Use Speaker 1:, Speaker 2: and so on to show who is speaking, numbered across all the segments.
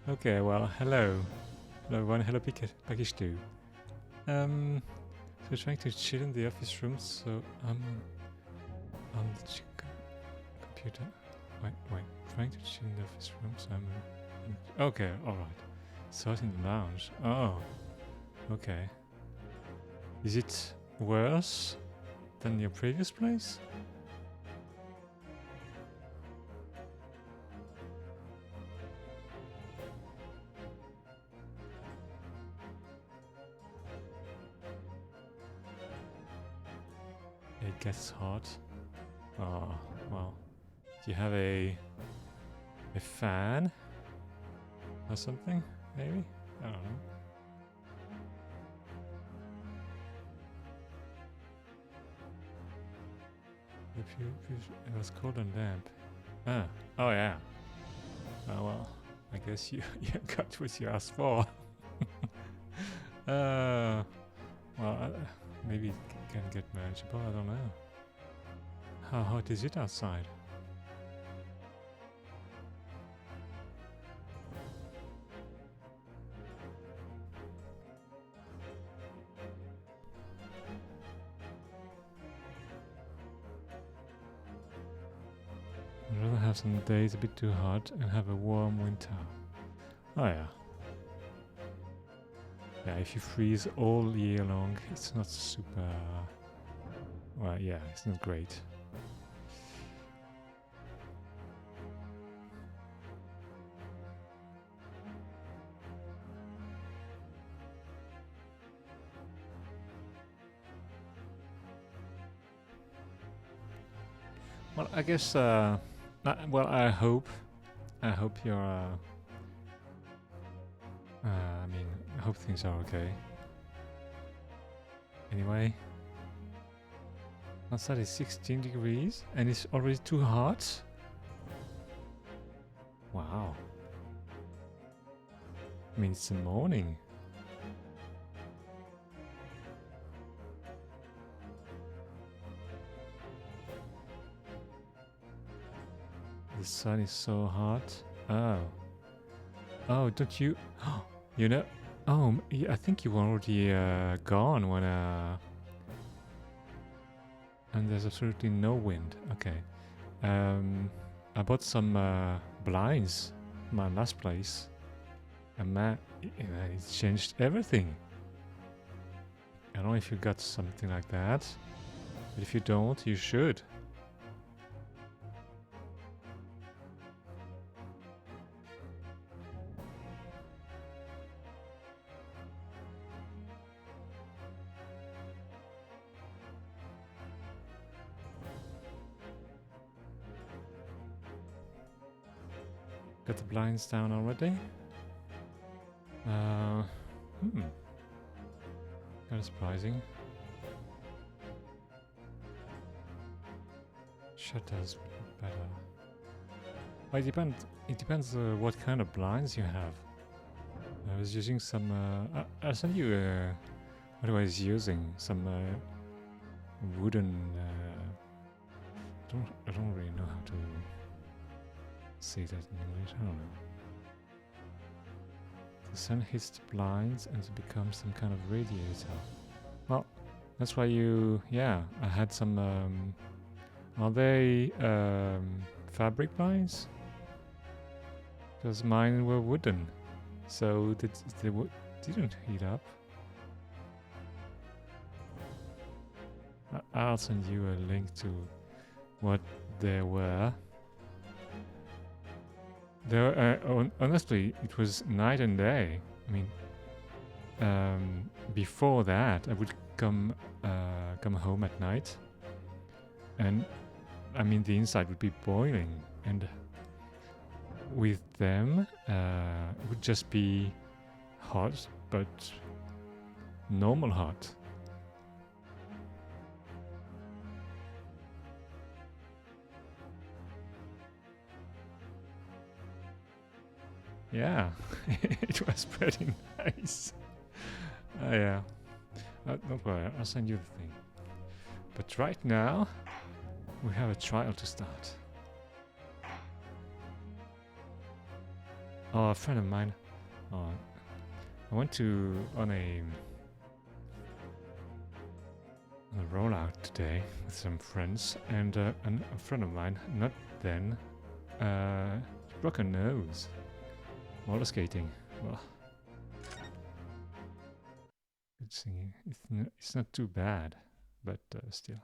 Speaker 1: Okay, well, hello. Hello everyone, hello Packish too. So trying to chill in the office room, so I'm on the computer. Wait, trying to chill in the office room, so I'm... Okay, alright. So it's in the lounge. Oh, okay. Is it worse than your previous place? It gets hot. Oh, well. Do you have a fan? Or something, maybe? I don't know. It was cold and damp. Oh yeah. Oh well, I guess you got what you asked for. Well, maybe it can get manageable, I don't know. How hot is it outside? I'd rather have some days a bit too hot and have a warm winter. Oh yeah. Yeah, if you freeze all year long, it's not super... Well, yeah, it's not great. Well, I guess... well, I hope you're... I mean, I hope things are okay. Anyway, outside is 16 degrees and it's already too hot. Wow. I mean, it's the morning. The sun is so hot. Oh, don't you... You know... Oh, I think you were already gone when... And there's absolutely no wind. Okay. I bought some blinds in my last place. And man, it changed everything. I don't know if you got something like that, but if you don't, you should. Got the blinds down already. Hmm. Kind of surprising. Shutters better. Well, it depends what kind of blinds you have. I was using some. I'll send you what I was using. Some wooden. I don't really know how to say that in English. I don't know. The sun hits the blinds and it becomes some kind of radiator. Well, that's why you. Yeah, I had some. Are they fabric blinds? Because mine were wooden, so they didn't heat up. I'll send you a link to what they were. Honestly, it was night and day. I mean, before that, I would come home at night, and I mean the inside would be boiling, and with them, it would just be hot, but normal hot. Yeah, it was pretty nice. Yeah. Don't worry, I'll send you the thing. But right now, we have a trial to start. Oh, a friend of mine. I went on a rollout today with some friends, and a friend of mine, not then, broke her nose. Roller skating. Well, it's not too bad, but still.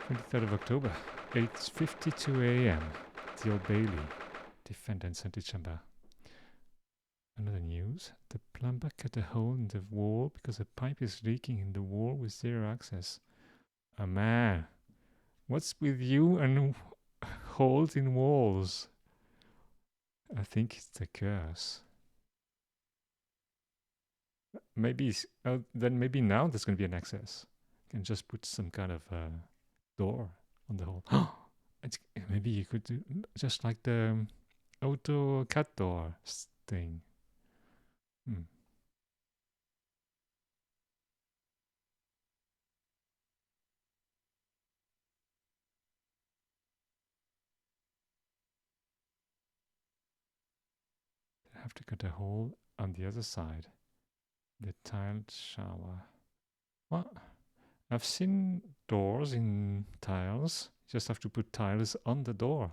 Speaker 1: 23rd of October, 8:52 a.m. The Old Bailey, defendant's antechamber. Another news: the plumber cut a hole in the wall because a pipe is leaking in the wall with zero access. Ah, man, what's with you and holes in walls? I think it's a curse. Maybe then maybe now there's going to be an access. You can just put some kind of door on the hole. Maybe you could do just like the auto cut door thing. Hmm. I have to cut a hole on the other side. The tiled shower. Well, I've seen doors in tiles. You just have to put tiles on the door.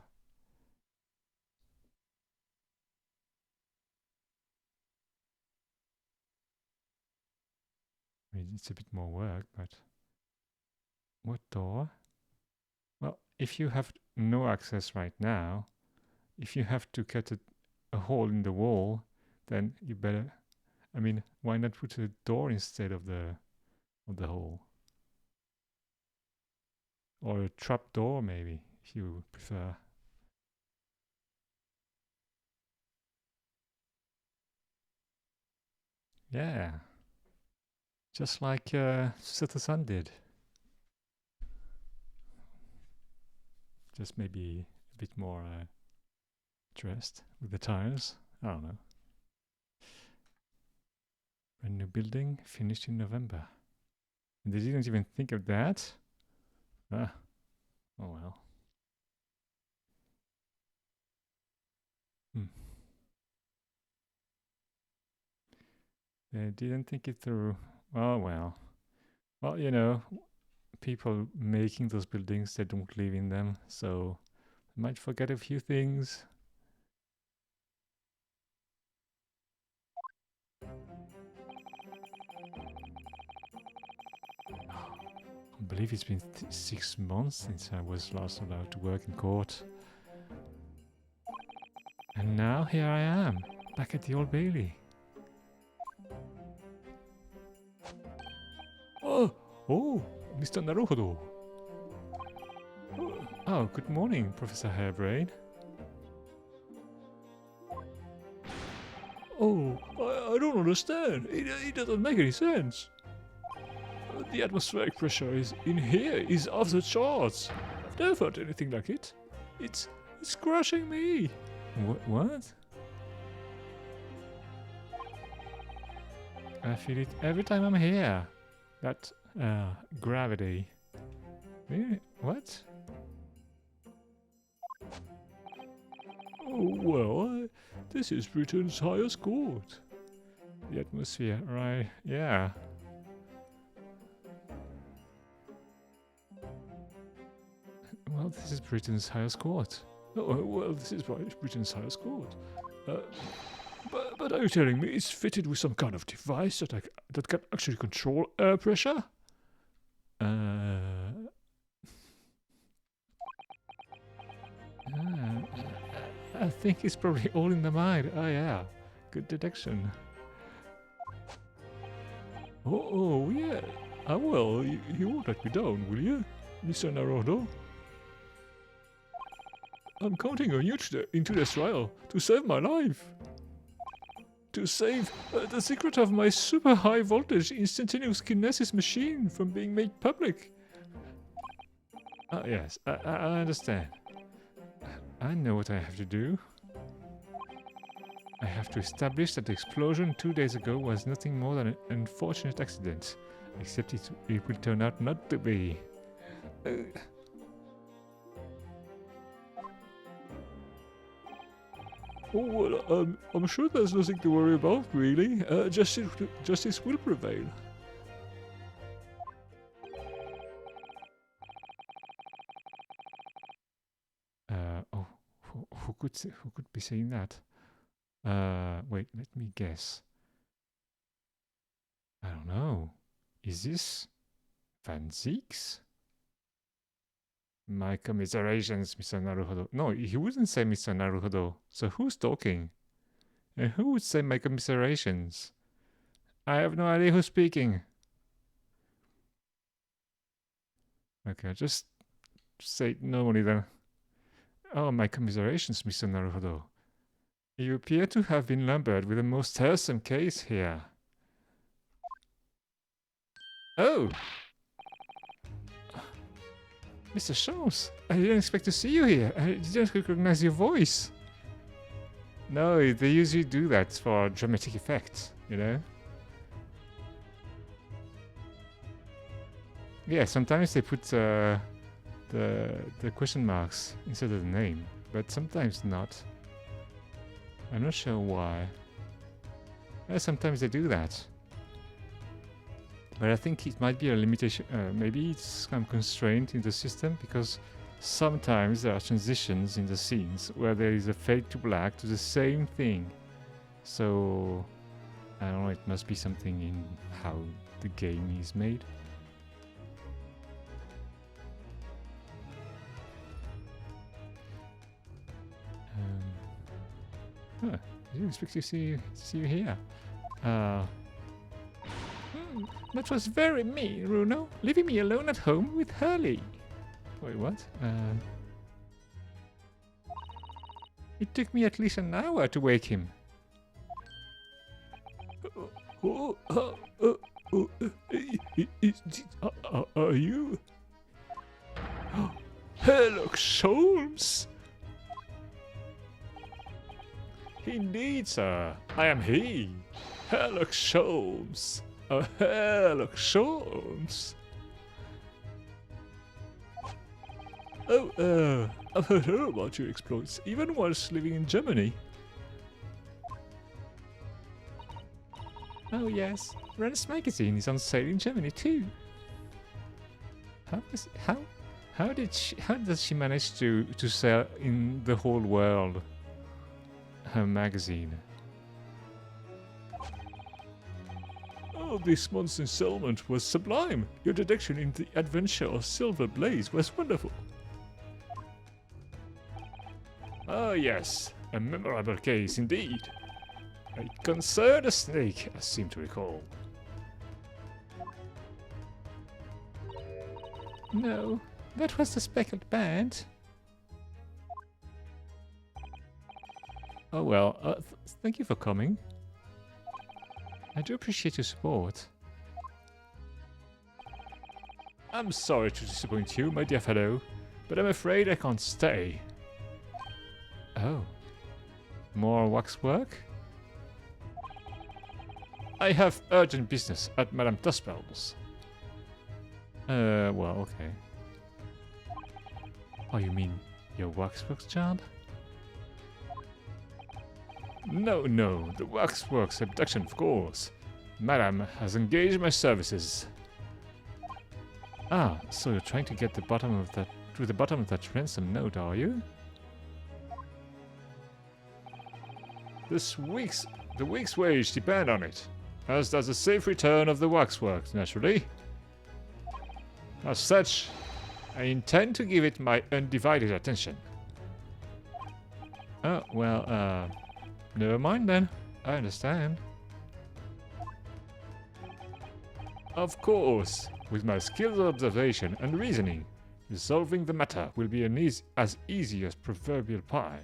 Speaker 1: I mean, it's a bit more work, but what door? Well, if you have no access right now, if you have to cut a hole in the wall, then you better. I mean, why not put a door instead of the hole, or a trap door maybe, if you prefer. Yeah, just like Citizen did. Just maybe a bit more dressed with the tiles. I don't know. Brand new building finished in November. And they didn't even think of that. Ah, oh well. Hmm. They didn't think it through. Oh well. Well, people making those buildings, they don't live in them, so they might forget a few things. I believe it's been 6 months since I was last allowed to work in court. And now here I am, back at the Old Bailey. Oh, Mr. Naruhodo. Oh, good morning, Professor Hairbrain. Oh, I don't understand. It doesn't make any sense. The atmospheric pressure in here is off the charts. I've never felt anything like it. It's crushing me. What? I feel it every time I'm here. That gravity. Really? What? Oh, well, this is Britain's highest court. The atmosphere, right? Yeah. Well, this is Britain's highest court. Oh, well, this is Britain's highest court. But are you telling me it's fitted with some kind of device that can actually control air pressure? I think it's probably all in the mind. Oh yeah, good detection. Oh yeah. Well, you won't let me down, will you, Mr. Naruto? I'm counting on you into this trial to save my life. To save the secret of my super high voltage instantaneous kinesis machine from being made public. Oh yes, I understand. I know what I have to do. I have to establish that the explosion 2 days ago was nothing more than an unfortunate accident. Except it will turn out not to be. Oh, well, I'm sure there's nothing to worry about, really. Justice will prevail. Oh, who could be saying that? Wait, let me guess. I don't know. Is this Van Zeeks? My commiserations, Mr. Naruhodo. No, he wouldn't say Mr. Naruhodo. So who's talking? And who would say my commiserations? I have no idea who's speaking. Okay, just say it normally then. Oh, my commiserations, Mr. Naruhodo. You appear to have been lumbered with a most tiresome case here. Oh! Mr. Sholmes, I didn't expect to see you here. I didn't recognize your voice. No, they usually do that for dramatic effect, you know? Yeah, sometimes they put the question marks instead of the name, but sometimes not. I'm not sure why. Sometimes they do that. But I think it might be a limitation. Maybe it's some constraint in the system because sometimes there are transitions in the scenes where there is a fade to black to the same thing. So I don't know. It must be something in how the game is made. I didn't expect to see you here. That was very mean, Runo. Leaving me alone at home with Hurley. Wait, what? It took me at least an hour to wake him. Are you? Sherlock Holmes! Indeed, sir. I am he. Sherlock Holmes. Sherlock Holmes. Oh, I've heard about your exploits, even whilst living in Germany. Oh yes, Ren's magazine is on sale in Germany too. How does she manage to sell in the whole world her magazine? Oh, this month's installment was sublime. Your detection in the adventure of Silver Blaze was wonderful. Ah, yes. A memorable case indeed. It concerned a snake, I seem to recall. No, that was the speckled band. Oh well, thank you for coming. I do appreciate your support. I'm sorry to disappoint you, my dear fellow, but I'm afraid I can't stay. Oh. More waxwork? I have urgent business at Madame Tuspel's. Well, okay. Oh, you mean your waxworks job? No, the waxworks abduction, of course. Madame has engaged my services. Ah, so you're trying to get to the bottom of that ransom note, are you? The week's wage depend on it, as does the safe return of the waxworks, naturally. As such, I intend to give it my undivided attention. Oh, well, never mind then. I understand. Of course, with my skills of observation and reasoning, resolving the matter will be as easy as proverbial pie.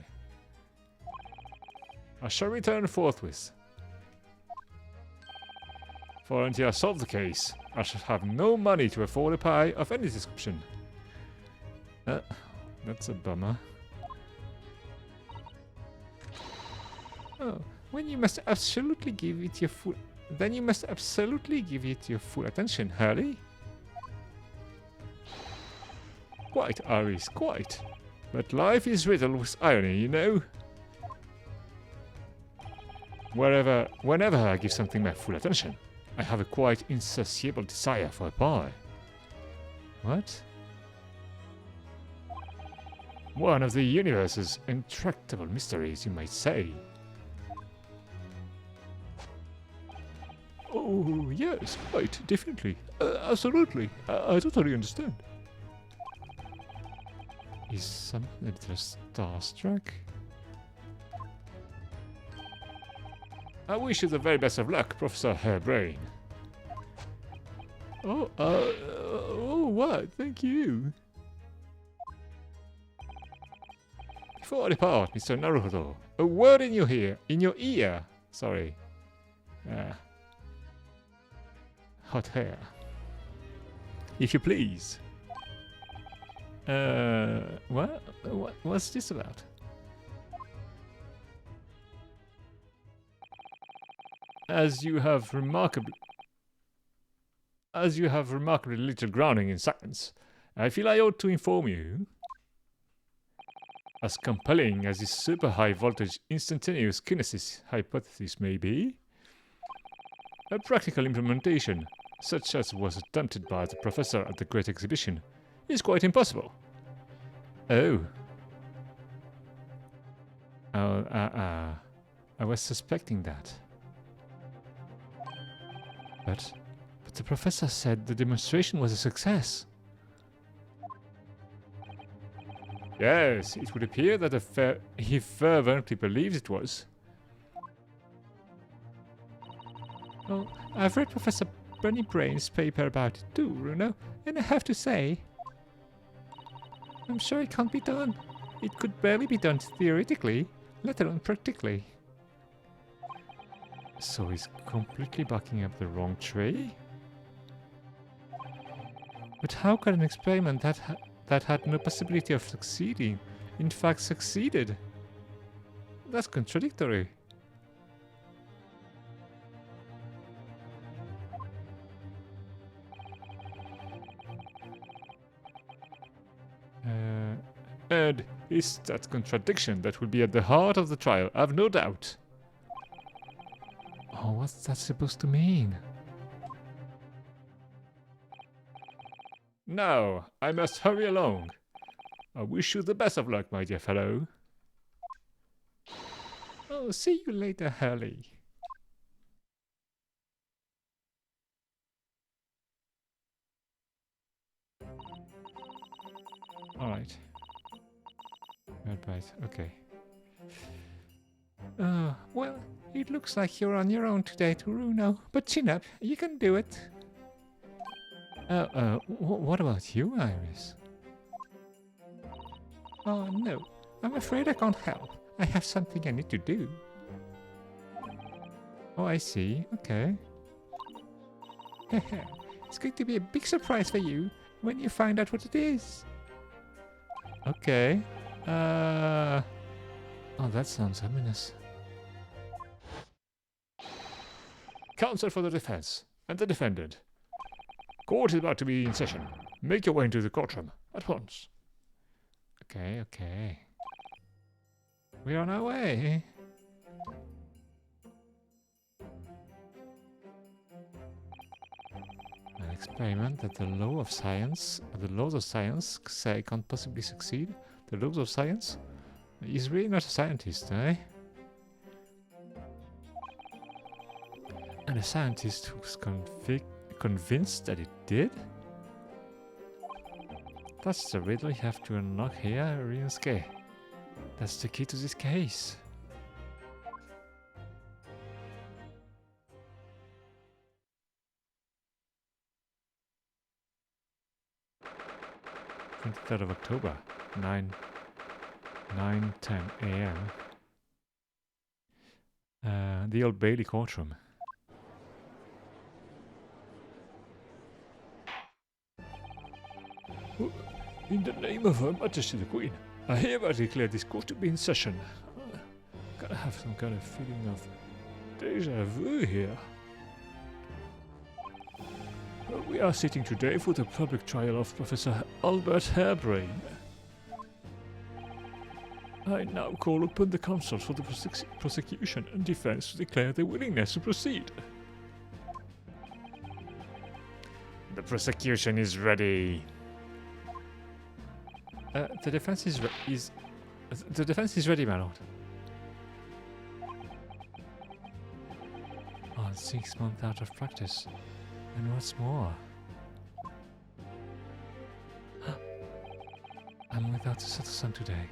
Speaker 1: I shall return forthwith. For until I solve the case, I shall have no money to afford a pie of any description. That's a bummer. Oh, when you must absolutely give it your full... Then you must absolutely give it your full attention, Hurley. Quite, Iris, quite. But life is riddled with irony, you know. Whenever I give something my full attention, I have a quite insatiable desire for a pie. What? One of the universe's intractable mysteries, you might say. Oh, yes, right, definitely. Absolutely. I totally understand. Is someone a little starstruck? I wish you the very best of luck, Professor Hairbrain. Oh, what? Thank you. Before I depart, Mr. Naruhodo, a word in your ear. Sorry. Hot hair. If you please. What's this about? As you have remarkably little grounding in science, I feel I ought to inform you. As compelling as this super high voltage instantaneous kinesis hypothesis may be, a practical implementation, such as was attempted by the professor at the Great Exhibition, is quite impossible. Oh. I was suspecting that. But the professor said the demonstration was a success. Yes, it would appear that he fervently believes it was. Oh, I've read Professor Bunnybrain's paper about it too, Bruno, and I have to say, I'm sure it can't be done. It could barely be done theoretically, let alone practically. So he's completely backing up the wrong tree? But how could an experiment that had no possibility of succeeding, in fact succeeded? That's contradictory. And it's that contradiction that will be at the heart of the trial, I've no doubt. Oh, what's that supposed to mean? Now, I must hurry along. I wish you the best of luck, my dear fellow. Oh, see you later, Hurley. Alright. Red bite, okay. Well, it looks like you're on your own today, Turuno. But chin up, you can do it. What about you, Iris? Oh, no. I'm afraid I can't help. I have something I need to do. Oh, I see. Okay. It's going to be a big surprise for you when you find out what it is. Okay. Oh, that sounds ominous. Counsel for the defense and the defendant. Court is about to be in session. Make your way into the courtroom at once. Okay, okay. We're on our way. An experiment that the laws of science say can't possibly succeed. The laws of science? He's really not a scientist, eh? And a scientist who's convinced that it did? That's the riddle you have to unlock here, Ryusuke. That's the key to this case. Third of October, 9:10 a.m. The Old Bailey courtroom. In the name of Her Majesty the Queen, I hereby declare this court to be in session. Gotta have some kind of feeling of deja vu here. We are sitting today for the public trial of Professor Albert Harebrain. I now call upon the counsel for the prosecution and defense to declare their willingness to proceed. The prosecution is ready. The defense is ready, my lord. Oh, 6 months out of practice. And what's more? I'm without a citizen today.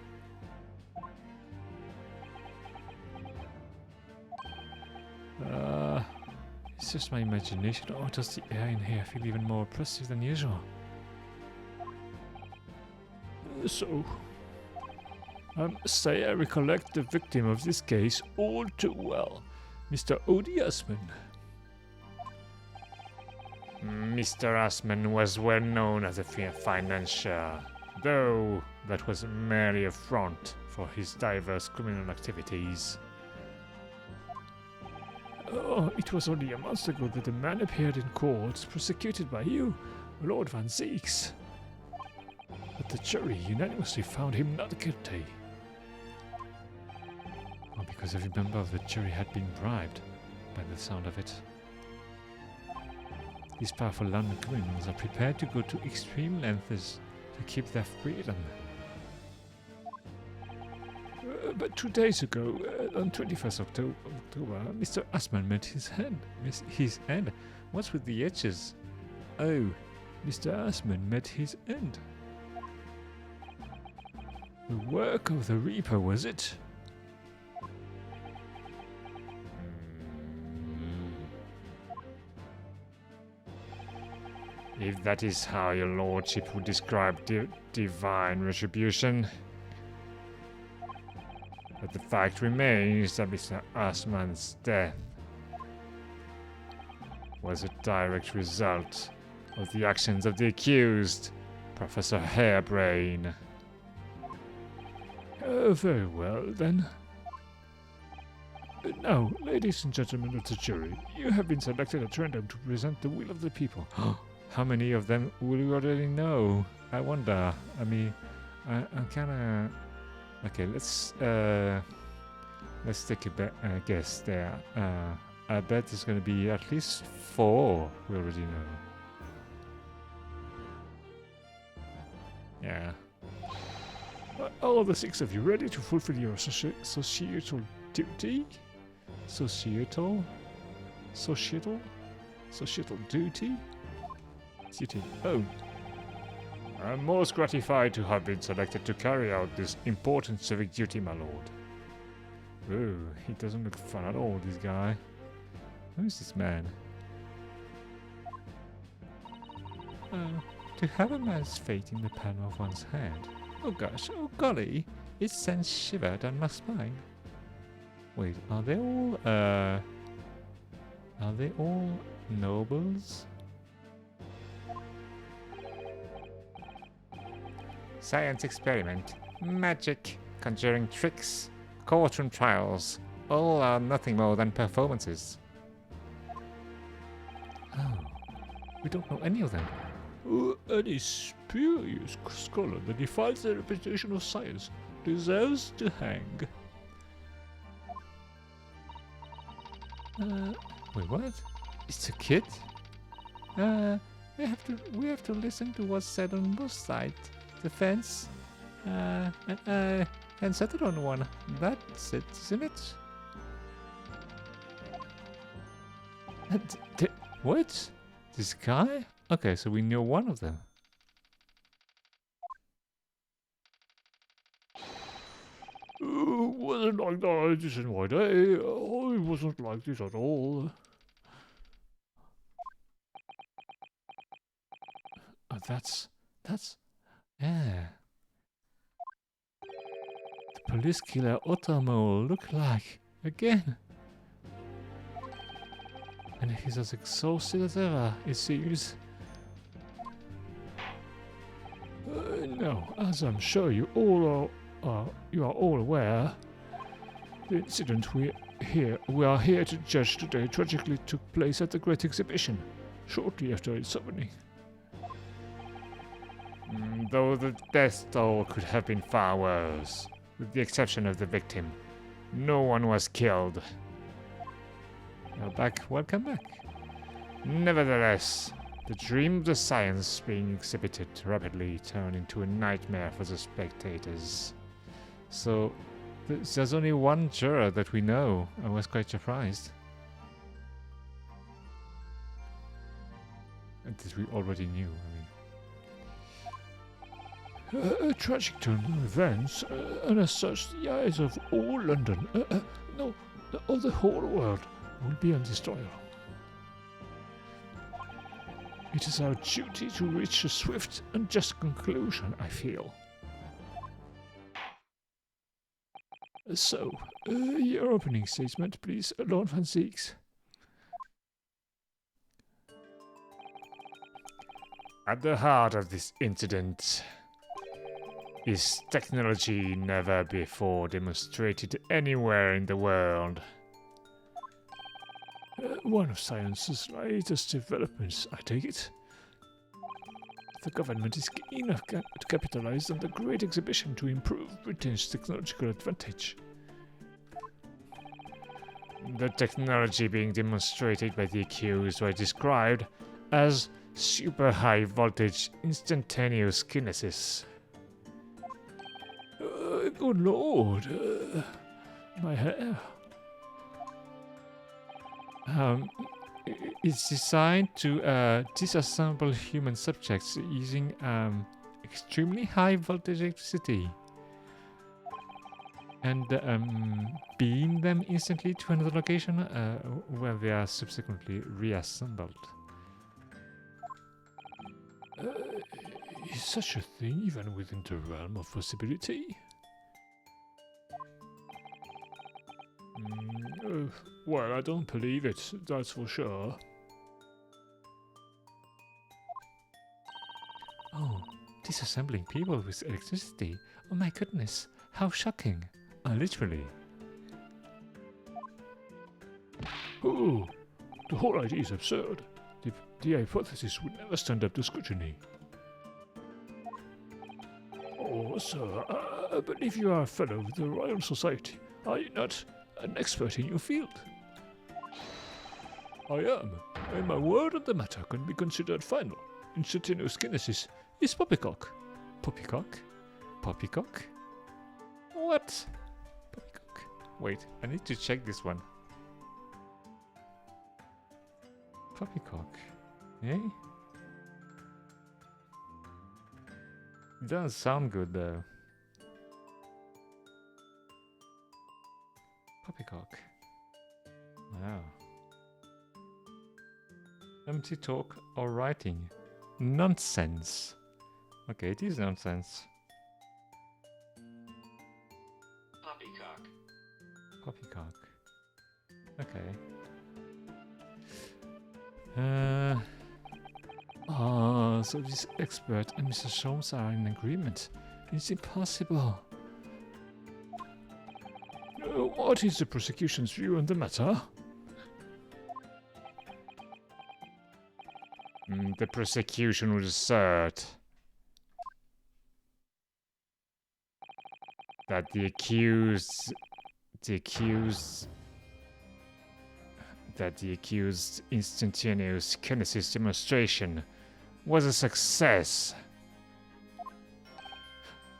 Speaker 1: It's just my imagination, or does the air in here feel even more oppressive than usual? So, say I recollect the victim of this case all too well, Mr. Odie Usman. Mr. Usman was well known as a financier, though that was merely a front for his diverse criminal activities. Oh, it was only a month ago that the man appeared in court, prosecuted by you, Lord Van Zeeks. But the jury unanimously found him not guilty. Well, because every member of the jury had been bribed, by the sound of it. These powerful London criminals are prepared to go to extreme lengths to keep their freedom. But 2 days ago, on 21st October, Mr. Usman met his end. What's with the edges? Oh, Mr. Usman met his end. The work of the Reaper, was it? If that is how your lordship would describe divine retribution. But the fact remains that Mr. Usman's death was a direct result of the actions of the accused, Professor Harebrain. Very well, then. Now, ladies and gentlemen of the jury, you have been selected at random to present the will of the people. How many of them will you already know? I wonder. I mean, I'm kind of... Okay, let's take a guess there. I bet there's going to be at least 4 we already know. Yeah. All of the 6 of you ready to fulfill your societal duty? Societal duty? Duty. Oh. I'm most gratified to have been selected to carry out this important civic duty, my lord. Oh, he doesn't look fun at all, this guy. Who's this man? To have a man's fate in the palm of one's hand. Oh gosh, oh golly, it sends shiver down my spine. Wait, are they all nobles? Science experiment, magic, conjuring tricks, courtroom trials, all are nothing more than performances. Oh, we don't know any of them. Any spurious scholar that defies the reputation of science deserves to hang. Wait, what? It's a kid? We have to listen to what's said on both sides. The fence, and settle on one. That's it, isn't it? What? This guy? Okay, so we know one of them. Wasn't like that. This is my day. Oh, it wasn't like this at all. Oh, that's, yeah. The police killer Otomo look like, again. And he's as exhausted as ever, it seems. No, as I'm sure you are all aware, the incident we are here to judge today tragically took place at the Great Exhibition, shortly after its opening. Though the death toll could have been far worse, with the exception of the victim. No one was killed. Welcome back. Nevertheless, the dream of the science being exhibited rapidly turned into a nightmare for the spectators. So, there's only one juror that we know. I was quite surprised. And this we already knew, a tragic turn of events, and as such, the eyes of all London, no, of the whole world, will be on this trial. It is our duty to reach a swift and just conclusion, I feel. So, your opening statement, please, Lord Van Zieks. At the heart of this incident is technology never before demonstrated anywhere in the world. One of science's latest developments, I take it. The government is keen to capitalize on the Great Exhibition to improve Britain's technological advantage. The technology being demonstrated by the accused was described as super high voltage instantaneous kinesis. Good lord, my hair. It's designed to disassemble human subjects using extremely high voltage electricity and beam them instantly to another location where they are subsequently reassembled. Is such a thing even within the realm of possibility? Well, I don't believe it, that's for sure. Oh, disassembling people with electricity. Oh my goodness, how shocking. Literally. Oh, the whole idea is absurd. The hypothesis would never stand up to scrutiny. Oh, sir, I believe you are a fellow of the Royal Society. Are you not an expert in your field? I am, and my word on the matter can be considered final. Instantaneous kinesis is poppycock. Poppycock? Poppycock? What? Poppycock. Wait, I need to check this one. Poppycock. Eh? It doesn't sound good though. Poppycock. Wow. Empty talk or writing. Nonsense. Okay, it is nonsense.
Speaker 2: Poppycock.
Speaker 1: Poppycock. Okay. So this expert and Mr. Sholmes are in agreement. It's impossible. What is the prosecution's view on the matter? The prosecution would assert that the accused instantaneous kinesis demonstration was a success.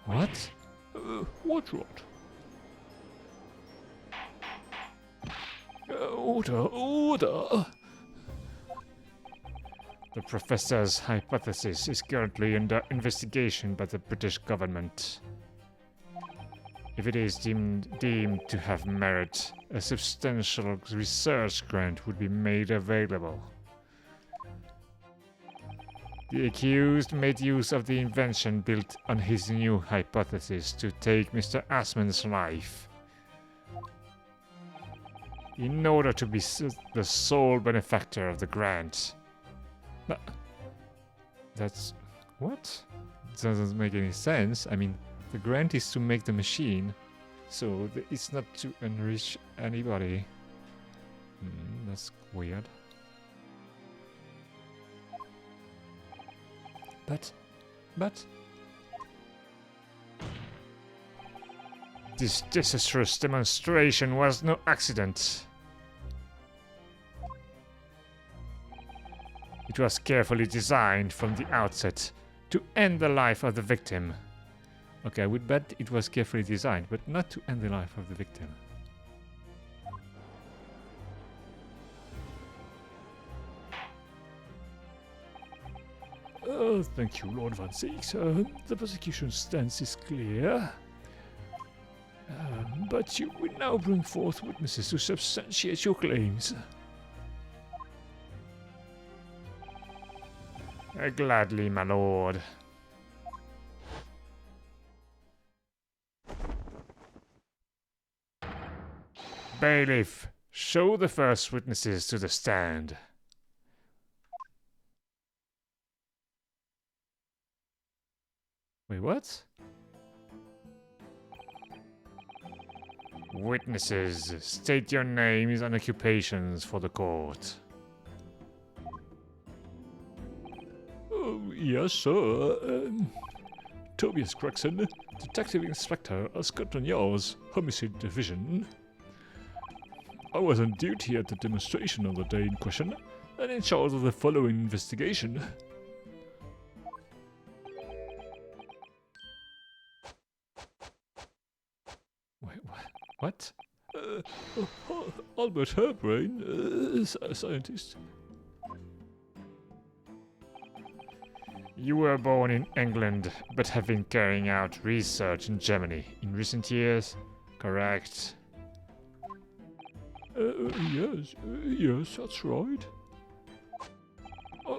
Speaker 1: What? What? Order! The professor's hypothesis is currently under investigation by the British government. If it is deemed to have merit, a substantial research grant would be made available. The accused made use of the invention built on his new hypothesis to take Mr. Assman's life. In order to be the sole benefactor of the grant. That's... what? Doesn't make any sense. I mean, the grant is to make the machine, so it's not to enrich anybody. That's weird. But... this disastrous demonstration was no accident. It was carefully designed from the outset to end the life of the victim. Okay, I would bet it was carefully designed, but not to end the life of the victim. Thank you, Lord Van Zeeks. The prosecution's stance is clear. But you will now bring forth witnesses to substantiate your claims. Gladly, my lord. Bailiff, show the first witnesses to the stand. Wait, what? Witnesses, state your names and occupations for the court. Yes, sir. Tobias Gregson, Detective Inspector of Scotland Yard's Homicide Division. I was on duty at the demonstration on the day in question, and in charge of the following investigation. Wait, what? Albert Herbrain, scientist. You were born in England, but have been carrying out research in Germany in recent years, correct? Yes, that's right.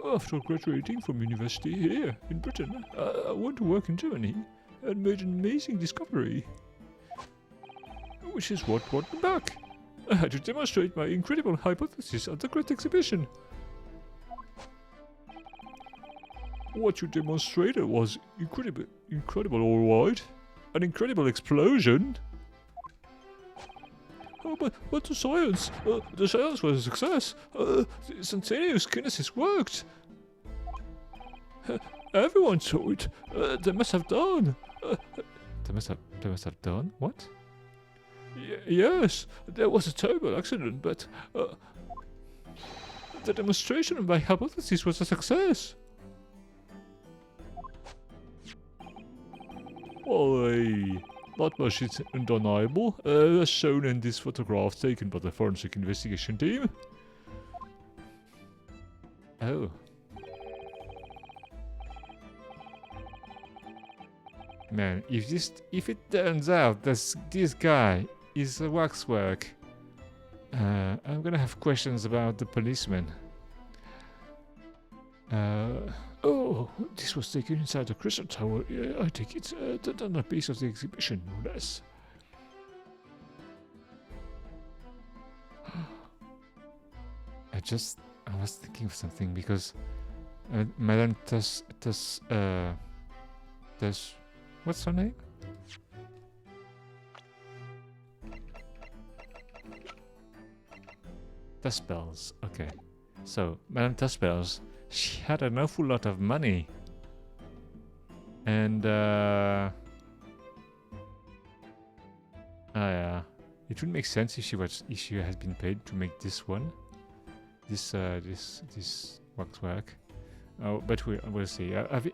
Speaker 1: After graduating from university here in Britain, I went to work in Germany and made an amazing discovery. Which is what brought me back. I had to demonstrate my incredible hypothesis at the Great Exhibition. What you demonstrated was incredible, all right. An incredible explosion. Oh, but the science was a success. The instantaneous kinesis worked. Everyone saw it. They must have done. They must have done what? Yes, there was a terrible accident, but the demonstration of my hypothesis was a success. Well, that much is undeniable, as shown in this photograph taken by the forensic investigation team. Oh. Man, if it turns out that this guy is a waxwork, I'm gonna have questions about the policeman. Oh, this was taken inside the Crystal Tower. Yeah, I take it another piece of the exhibition, no less. I was thinking of something because Madame what's her name? Tuspels. Okay. So, Madame Tuspels, she had an awful lot of money. And, yeah. It would make sense if she had been paid to make this one. This waxwork. Oh, but we'll see. I've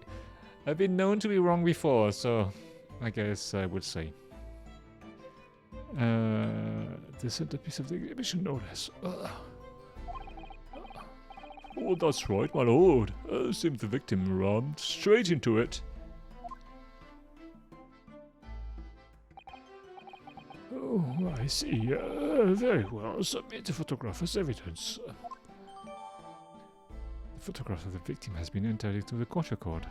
Speaker 1: been known to be wrong before, so I guess I would say. The centerpiece of the exhibition, no less. Oh, that's right, my lord. Seems the victim rammed straight into it. Oh, I see. Very well. Submit the photograph as evidence. The photograph of the victim has been entered into the court record.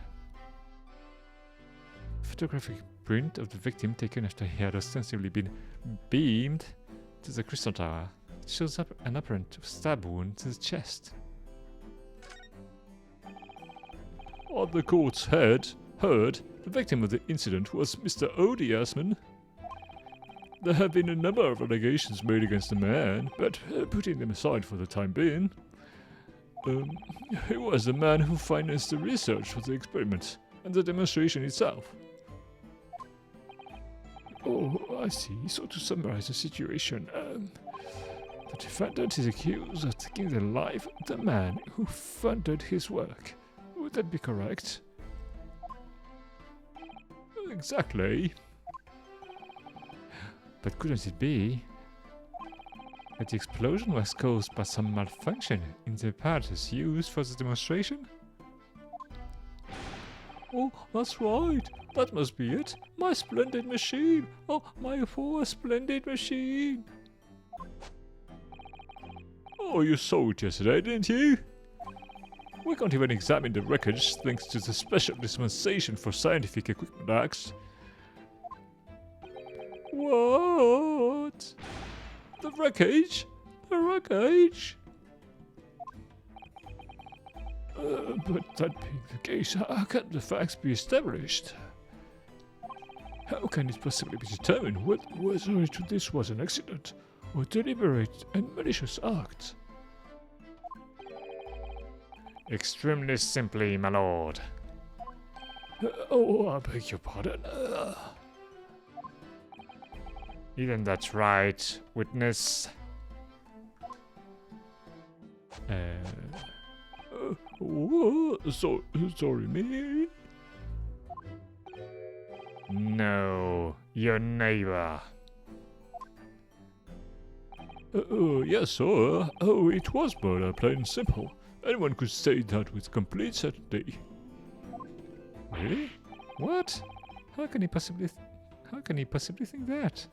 Speaker 1: Photographic print of the victim taken after he had ostensibly been beamed to the Crystal Tower. It shows up an apparent stab wound to the chest. On the court's heard, the victim of the incident was Mr. Odiasman. There have been a number of allegations made against the man, but putting them aside for the time being, he was the man who financed the research for the experiment and the demonstration itself. Oh, I see. So to summarize the situation, the defendant is accused of taking the life of the man who funded his work. Would that be correct? Exactly. But couldn't it be that the explosion was caused by some malfunction in the apparatus used for the demonstration? Oh, that's right. That must be it. My splendid machine. Oh, my poor splendid machine. Oh, you saw it yesterday, didn't you? We can't even examine the wreckage thanks to the special dispensation for scientific equipment acts. What? The wreckage? The wreckage? But that being the case, how can the facts be established? How can it possibly be determined whether this was an accident or deliberate and malicious act? Extremely simply, my lord. I beg your pardon. Even that's right, witness. Sorry, me? No, your neighbor. Yes, sir. Oh, it was murder, plain and simple. Anyone could say that with complete certainty. Really? What? How can he possibly think that?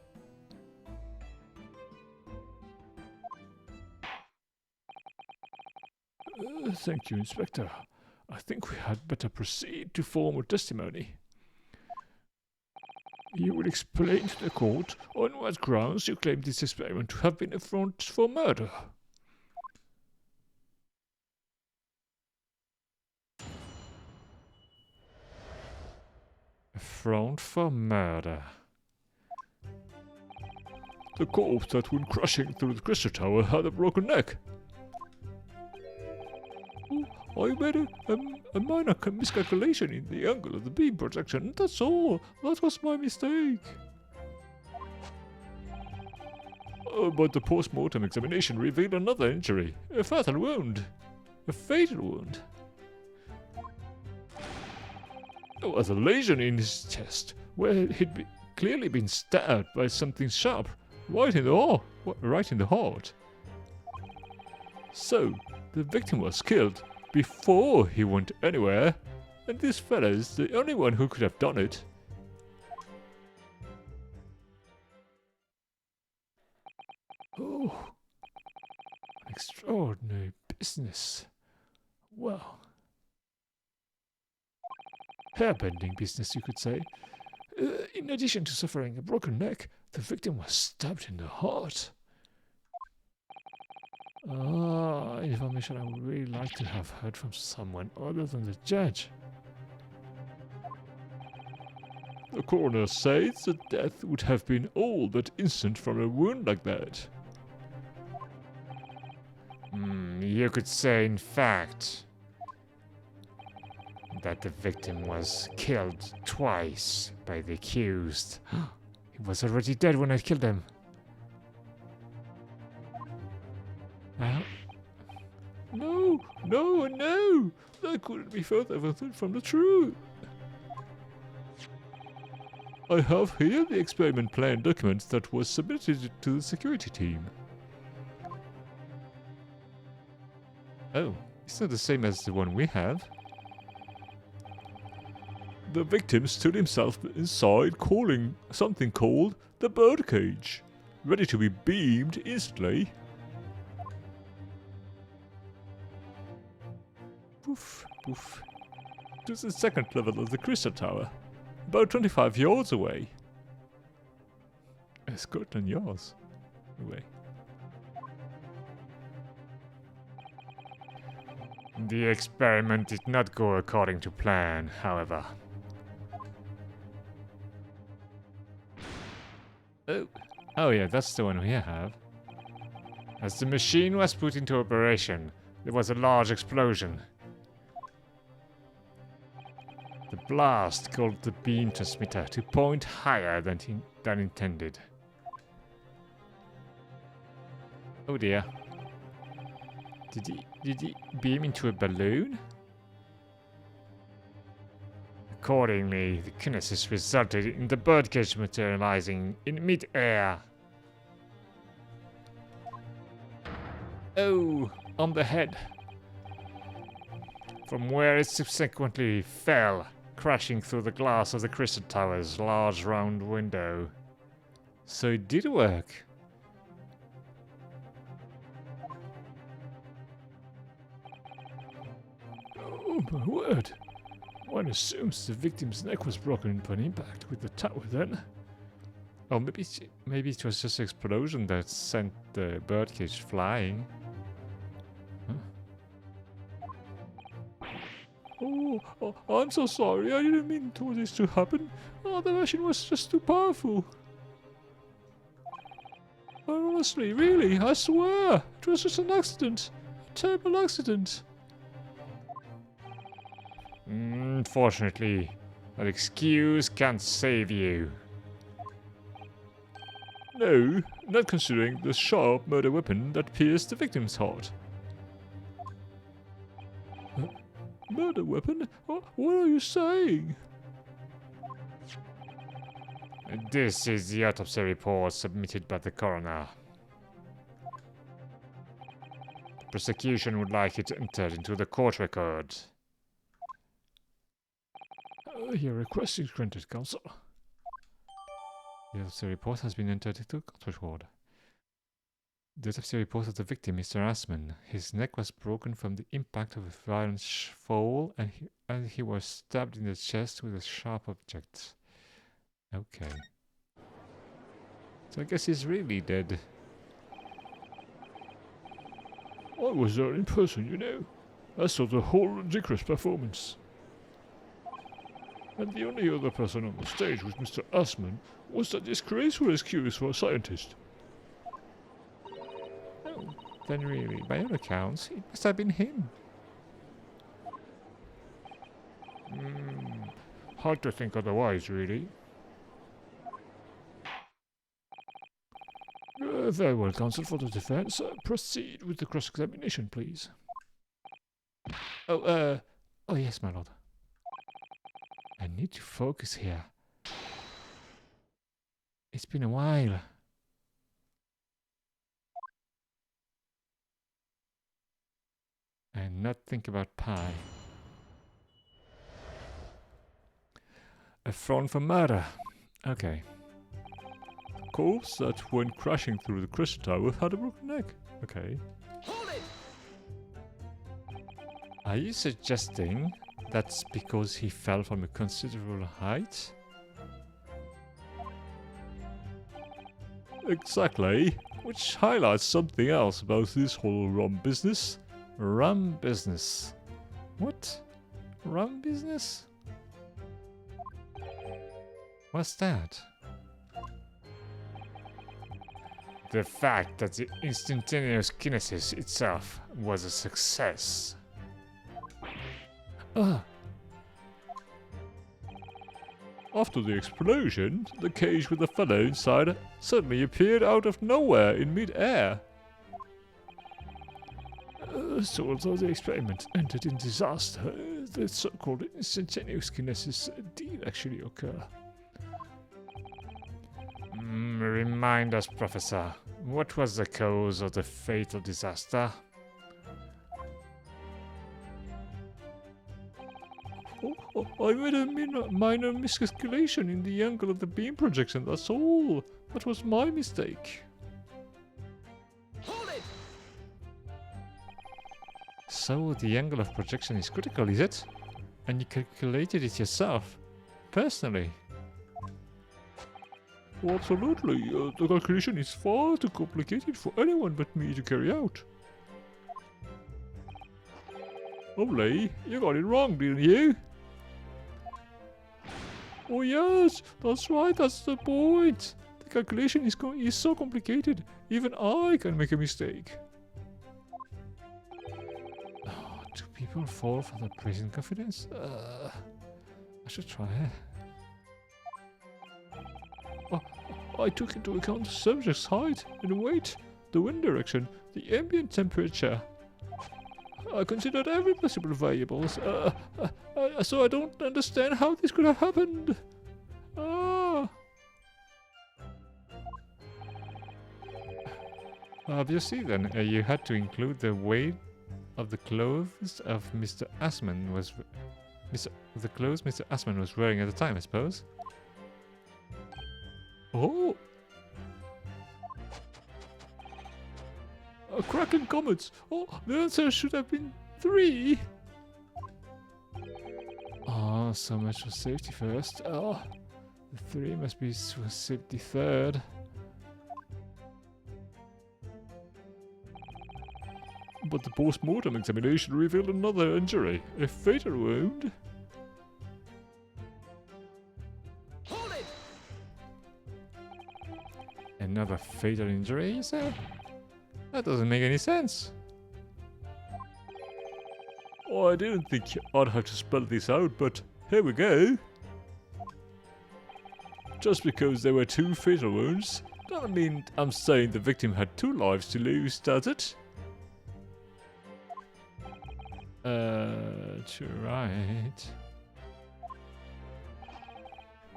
Speaker 1: Thank you, Inspector. I think we had better proceed to formal testimony. You will explain to the court on what grounds you claim this experiment to have been a front for murder. A front for murder. The corpse that went crashing through the Crystal Tower had a broken neck. I made a minor miscalculation in the angle of the beam projection, that's all. That was my mistake. But the post-mortem examination revealed another injury. A fatal wound. A fatal wound. There was a lesion in his chest, where he'd clearly been stabbed by something sharp, right in the heart. So, the victim was killed before he went anywhere, and this fella's the only one who could have done it. Oh, an extraordinary business. Well, hair-bending business, you could say. In addition to suffering a broken neck, the victim was stabbed in the heart. Ah, information I would really like to have heard from someone other than the judge. The coroner says the death would have been all but instant from a wound like that. You could say, in fact, that the victim was killed twice by the accused. He was already dead when I killed him. No, no, no! That couldn't be further from the truth. I have here the experiment plan document that was submitted to the security team. Oh, it's not the same as the one we have. The victim stood himself inside calling something called the birdcage, ready to be beamed instantly. Poof, poof. To the second level of the crystal tower, about 25 yards away. A Scotland yards away. The experiment did not go according to plan, however. Oh yeah, that's the one we have. As the machine was put into operation, there was a large explosion. The blast caused the beam transmitter to point higher than intended. Oh dear. Did he beam into a balloon? Accordingly, the kinesis resulted in the birdcage materializing in mid-air. Oh, on the head. From where it subsequently fell, crashing through the glass of the crystal tower's large round window. So it did work. Oh my word. One assumes the victim's neck was broken upon impact with the tower then. Oh, maybe it was just an explosion that sent the birdcage flying. Huh? Oh, I'm so sorry. I didn't mean for this to happen. Oh, the machine was just too powerful. Honestly, really, I swear. It was just an accident. A terrible accident. Unfortunately, that excuse can't save you. No, not considering the sharp murder weapon that pierced the victim's heart. Murder weapon? What are you saying? This is the autopsy report submitted by the coroner. The prosecution would like it entered into the court record. Your request is granted, counsel. The autopsy report has been entered into the court record. The autopsy report of the victim, Mr. Assman. His neck was broken from the impact of a violent fall, and he was stabbed in the chest with a sharp object. Okay. So I guess he's really dead. I was there in person, you know. I saw the whole ridiculous performance. And the only other person on the stage with Mr. Assman was that disgraceful excuse for a scientist. Oh, then really, by all accounts, it must have been him. Hard to think otherwise, really. Very well, counsel for the defense. Proceed with the cross-examination, please. Oh yes, my lord. I need to focus here. It's been a while. And not think about pie. A front for murder. Okay. corpse that went crashing through the crystal tower had a broken neck. Okay.
Speaker 3: Hold it!
Speaker 1: Are you suggesting that's because he fell from a considerable height? Exactly. Which highlights something else about this whole rum business. Rum business. What? Rum business? What's that? The fact that the instantaneous kinesis itself was a success. After the explosion, the cage with the fellow inside suddenly appeared out of nowhere in mid-air. So although the experiment ended in disaster, the so-called instantaneous kinesis did actually occur. Remind us, Professor, what was the cause of the fatal disaster? I made a minor miscalculation in the angle of the beam projection, that's all. That was my mistake.
Speaker 3: Hold it!
Speaker 1: So the angle of projection is critical, is it? And you calculated it yourself, personally? Oh, absolutely. The calculation is far too complicated for anyone but me to carry out. Lovely, you got it wrong, didn't you? Oh yes, that's right, that's the point. The calculation is so complicated, even I can make a mistake. Oh, do people fall for the prison confidence? I should try. Oh, I took into account the subject's height and weight, the wind direction, the ambient temperature. I considered every possible variables, so I don't understand how this could have happened. Obviously then, you had to include the weight of the clothes of Mr. Assman was... the clothes Mr. Assman was wearing at the time, I suppose. Oh! Cracking comments! Oh, the answer should have been 3! Oh, so much for safety first. Oh, the 3 must be for safety third. But the post-mortem examination revealed another injury, a fatal wound.
Speaker 3: Hold it!
Speaker 1: Another fatal injury, you say? That doesn't make any sense. Oh, I didn't think I'd have to spell this out, but here we go. Just because there were 2 fatal wounds, doesn't mean I'm saying the victim had 2 lives to lose, does it? Right.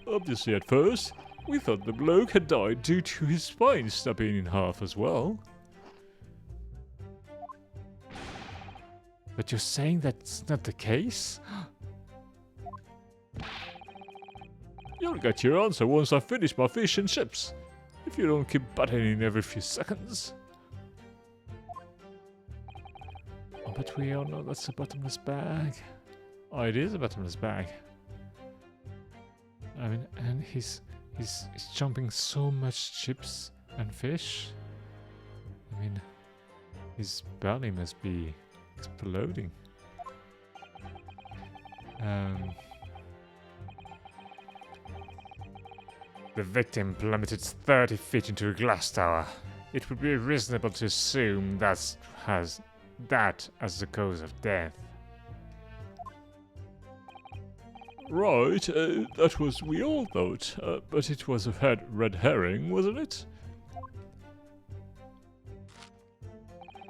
Speaker 1: Obviously at first, we thought the bloke had died due to his spine snapping in half as well. But you're saying that's not the case? You'll get your answer once I finish my fish and chips, if you don't keep butting in every few seconds. Oh, but we all know that's a bottomless bag. Oh, it is a bottomless bag. I mean, and he's jumping so much chips and fish. I mean, his belly must be exploding. The victim plummeted 30 feet into a glass tower. It would be reasonable to assume that as the cause of death. Right, that was we all thought, but it was a red herring, wasn't it?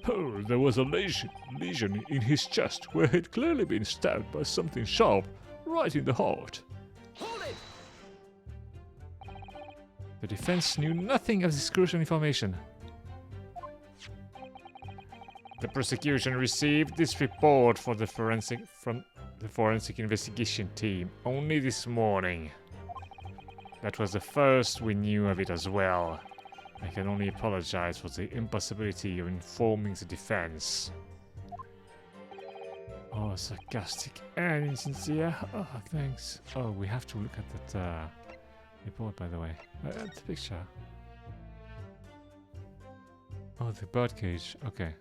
Speaker 1: Oh, there was a lesion in his chest where he'd clearly been stabbed by something sharp right in the heart.
Speaker 3: Hold it!
Speaker 1: The defense knew nothing of this crucial information. The prosecution received this report from the forensic investigation team only this morning. That was the first we knew of it as well. I can only apologize for the impossibility of informing the defense. Oh, sarcastic and insincere. Oh, thanks. Oh, we have to look at that report, by the way. The picture. Oh, the birdcage. Okay.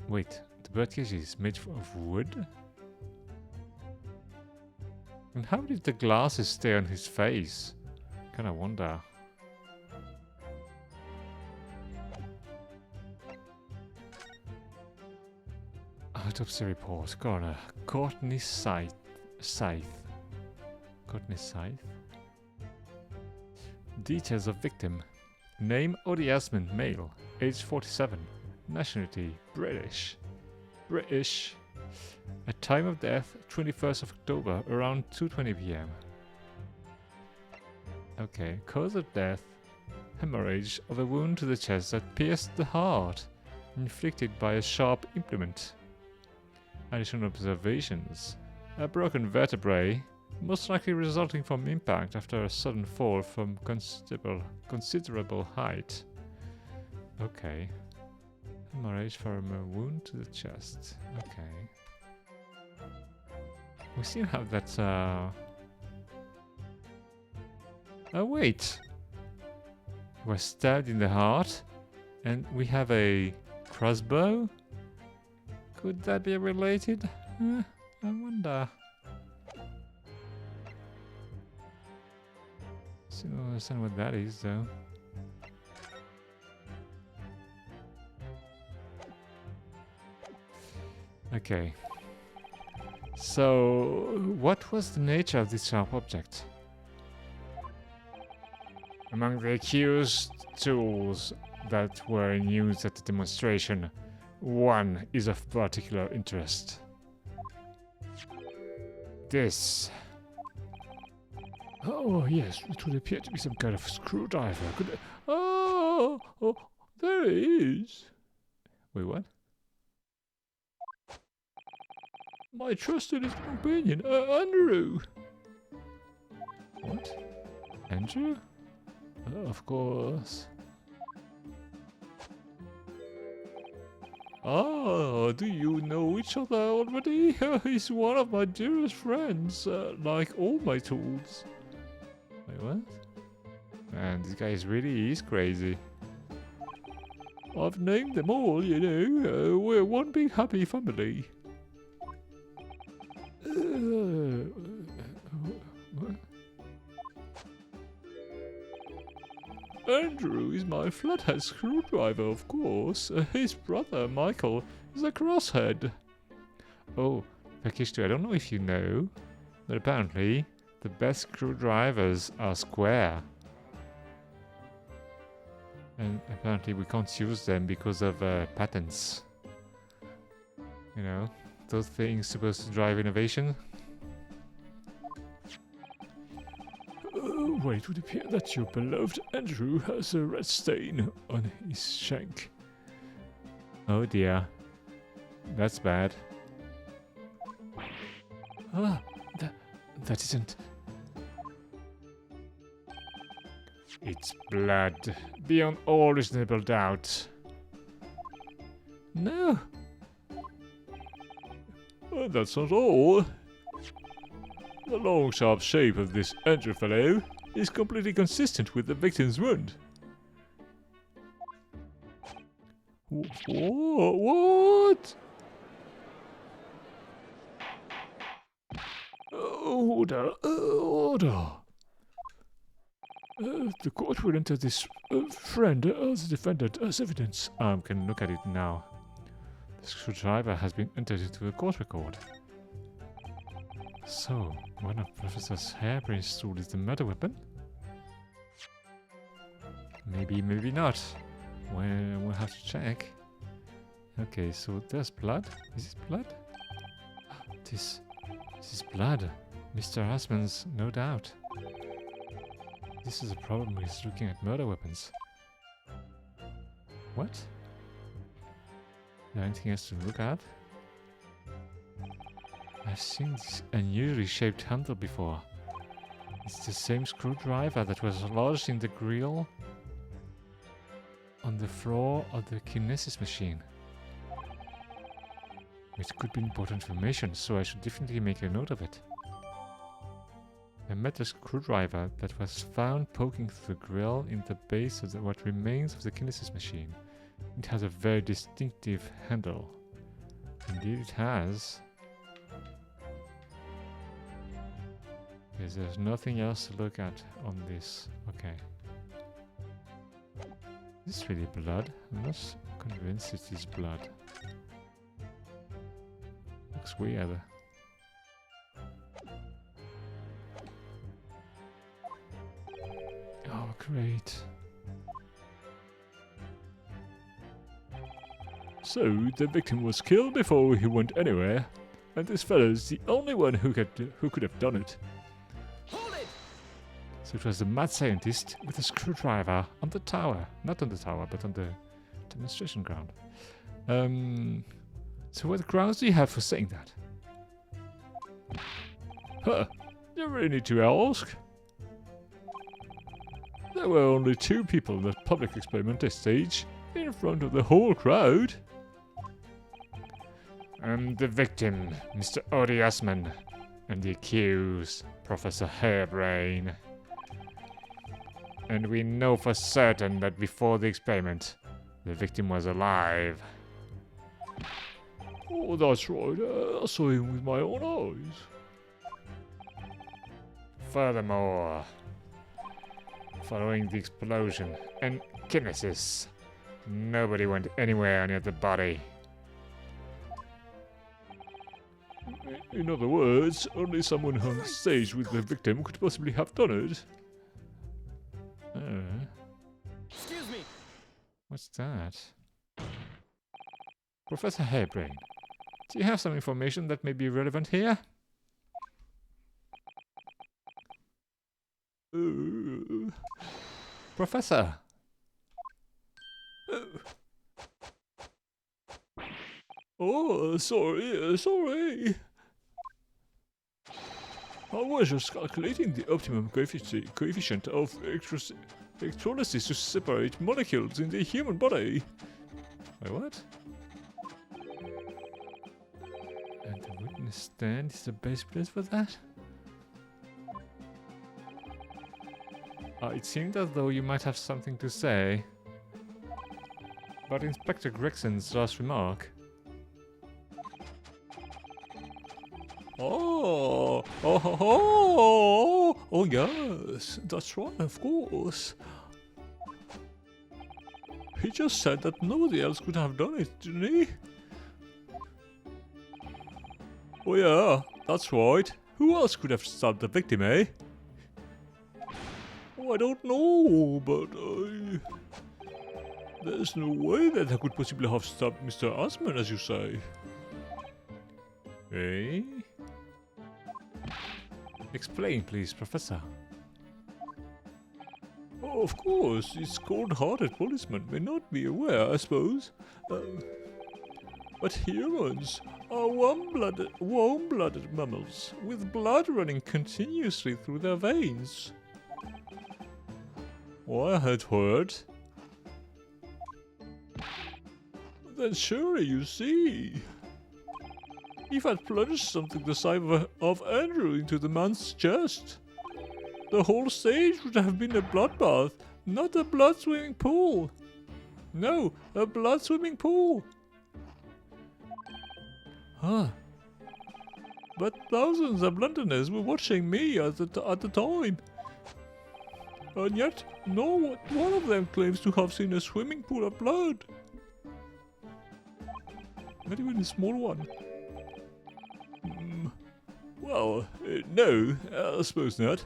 Speaker 1: Wait, the birdcage is made of wood? And how did the glasses stay on his face? Kinda wonder. Autopsy report. Coroner. Courtney Scythe. Courtney Scythe? Details of victim. Name Odie Asman, male. Age 47. Nationality British. British. At time of death 21st of October around 2:20 p.m. Okay. Cause of death hemorrhage of a wound to the chest that pierced the heart, inflicted by a sharp implement. Additional observations. A broken vertebrae, most likely resulting from impact after a sudden fall from considerable height. Okay. Hemorrhage from a wound to the chest. Okay. We still have that, Oh wait! He was stabbed in the heart, and we have a crossbow? Could that be related? I wonder. Still don't understand what that is, though. Okay. So, what was the nature of this sharp object? Among the accused tools that were in use at the demonstration, one is of particular interest. This. Oh, yes, it would appear to be some kind of screwdriver. Could oh, there it is. Wait, what? My trusted companion, Andrew. What? Andrew? Of course. Ah, do you know each other already? He's one of my dearest friends, like all my tools. Wait, what? Man, this guy is crazy. I've named them all, you know. We're one big happy family. What? Andrew is my flathead screwdriver, of course. His brother, Michael, is a crosshead. Oh, Pakishtu, I don't know if you know, but apparently the best screwdrivers are square. And apparently we can't use them because of patents. You know, those things supposed to drive innovation. Well, it would appear that your beloved Andrew has a red stain on his shank. Oh dear. That's bad. Ah, that isn't... It's blood, beyond all reasonable doubt. No. That's not all. The long, sharp shape of this Andrew fellow is completely consistent with the victim's wound. What? Order, order. The court will enter this friend as the defendant as evidence. Can look at it now. The screwdriver has been entered into the court record. So, one of Professor's hairpin tool is the murder weapon? Maybe, maybe not. We'll have to check. Okay, so there's blood. Is this blood? This is blood. Mr. Asman's, no doubt. This is a problem when he's looking at murder weapons. What? Is there anything else to look at? I've seen this unusually shaped handle before. It's the same screwdriver that was lodged in the grill on the floor of the kinesis machine. Which could be important information, so I should definitely make a note of it. A metal screwdriver that was found poking through the grill in the base of what remains of the kinesis machine. It has a very distinctive handle. Indeed it has. Because there's nothing else to look at on this. Okay. Is this really blood? I'm not convinced it is blood. Looks weird. Oh, great. So, the victim was killed before he went anywhere, and this fellow's the only one who could have done it.
Speaker 3: Hold it!
Speaker 1: So it was the mad scientist with a screwdriver on the tower. Not on the tower, but on the demonstration ground. So what grounds do you have for saying that? Huh, you really need to ask. There were only 2 people in that public experimental stage, in front of the whole crowd. And the victim, Mr. Odiasman, and the accused, Professor Hairbrain. And we know for certain that before the experiment, the victim was alive. Oh, that's right. I saw him with my own eyes. Furthermore, following the explosion and kinesis, nobody went anywhere near the body. In other words, only someone on stage with the victim could possibly have done it.
Speaker 3: Excuse me.
Speaker 1: What's that? Professor Hairbrain, do you have some information that may be relevant here? Professor! Oh, sorry. I was just calculating the optimum coefficient of electrolysis to separate molecules in the human body. Wait, what? And the witness stand is the best place for that? It seemed as though you might have something to say. But Inspector Gregson's last remark. Oh, yes, that's right, of course. He just said that nobody else could have done it, didn't he? Oh yeah, that's right. Who else could have stabbed the victim, eh? Oh, I don't know, but there's no way that I could possibly have stabbed Mr. Asman, as you say. Eh? Explain, please, Professor. Oh, of course, these cold-hearted policemen may not be aware, I suppose. But humans are warm-blooded mammals, with blood running continuously through their veins. I had heard. Then surely you see. If I'd plunged something the size of Andrew into the man's chest, the whole stage would have been a bloodbath, not a blood swimming pool. No, a blood swimming pool. Huh. But thousands of Londoners were watching me at the time. And yet, no one of them claims to have seen a swimming pool of blood. Not even a small one. Well, no, I suppose not.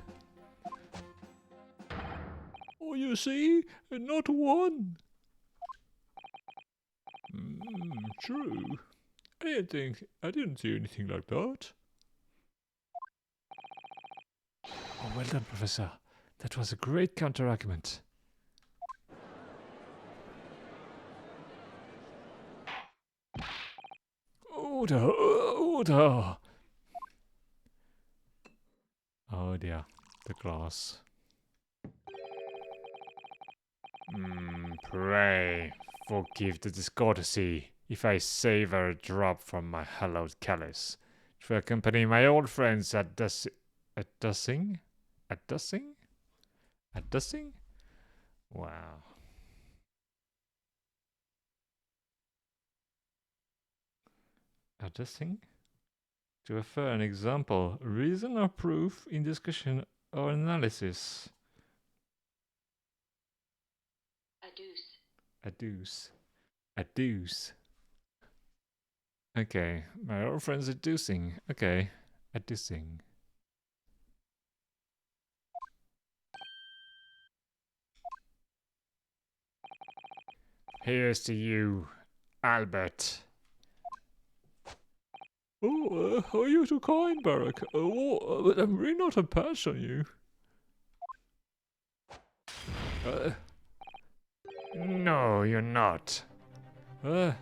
Speaker 1: Oh, you see, not one. True. I didn't see anything like that. Oh, well done, Professor. That was a great counter-argument. Order! Oh dear. the glass. Pray, forgive the discourtesy if I savor a drop from my hallowed chalice to accompany my old friends at Dussing? At Dussing? At Dussing? Wow. At Dussing? To refer an example, reason or proof in discussion or analysis. Adduce. Adduce. Okay, my old friend's adducing. Okay, adducing. Here's to you, Albert. Oh, are you too kind, Barak? Oh, but I'm really not a patch on you. No, you're not. No?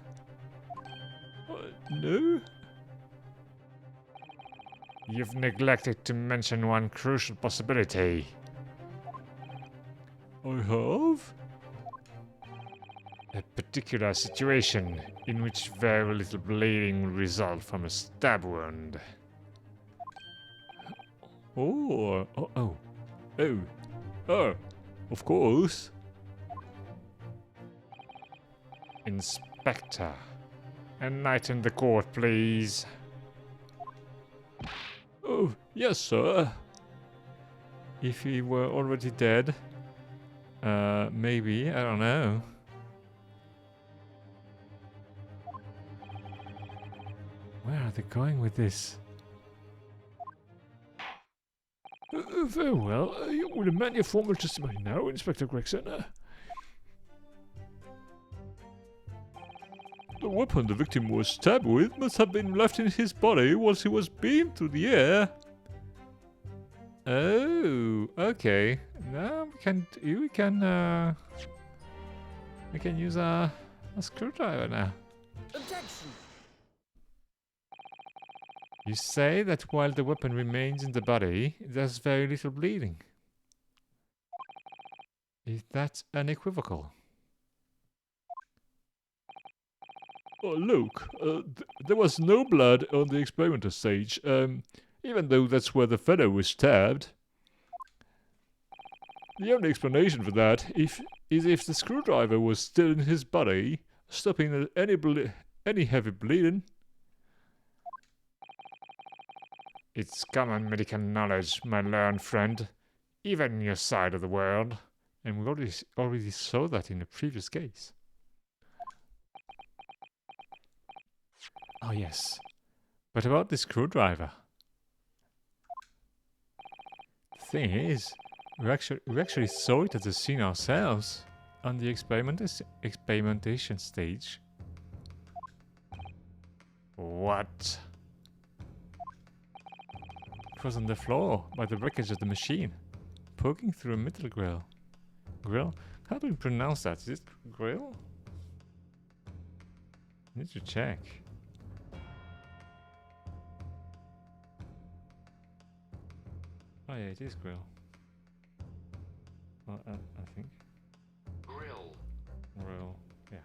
Speaker 1: You've neglected to mention one crucial possibility. I have? A particular situation in which very little bleeding will result from a stab wound. Oh, of course. Inspector, enlighten the court, please. Oh, yes, sir. If he were already dead, maybe, I don't know. Where are they going with this? Very well. You will amend your formal testimony now, Inspector Gregson. The weapon the victim was stabbed with must have been left in his body whilst he was beamed through the air. Oh, okay. Now we can use a screwdriver now.
Speaker 3: Objection.
Speaker 1: You say that while the weapon remains in the body, there's very little bleeding. Is that unequivocal? Oh, look, there was no blood on the experimental stage, even though that's where the fellow was stabbed. The only explanation for that is if the screwdriver was still in his body, stopping any heavy bleeding. It's common medical knowledge, my learned friend, even in your side of the world. And we already saw that in the previous case. Oh yes. But about the screwdriver? The thing is, we actually saw it at the scene ourselves, on the experimentation stage. What? It was on the floor, by the wreckage of the machine, poking through a metal grill. Grill? How do we pronounce that? Is it grill? I need to check. Oh yeah, it is grill. Well, I think.
Speaker 2: Grill.
Speaker 1: Grill, yeah.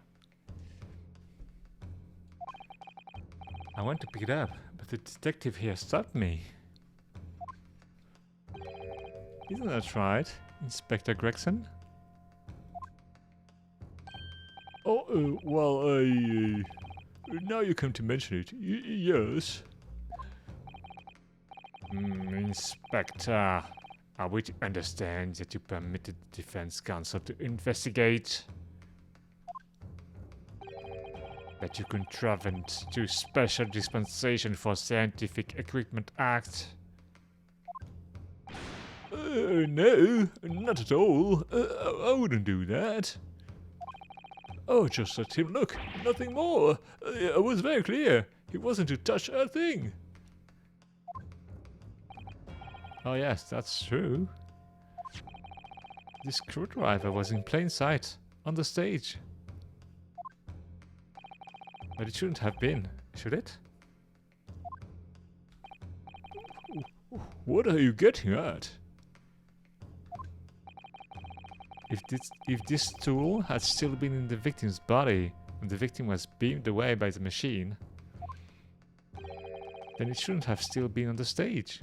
Speaker 1: I went to pick it up, but the detective here stopped me. Isn't that right, Inspector Gregson? Oh, well, now you come to mention it, yes. Inspector, are we to understand that you permitted the defense counsel to investigate? That you contravened to Special Dispensation for Scientific Equipment Act? No, not at all. I wouldn't do that. Oh, just let him look, nothing more. It was very clear. He wasn't to touch a thing. Oh yes, that's true. This screwdriver was in plain sight, on the stage. But it shouldn't have been, should it? What are you getting at? If this tool had still been in the victim's body when the victim was beamed away by the machine, then it shouldn't have still been on the stage.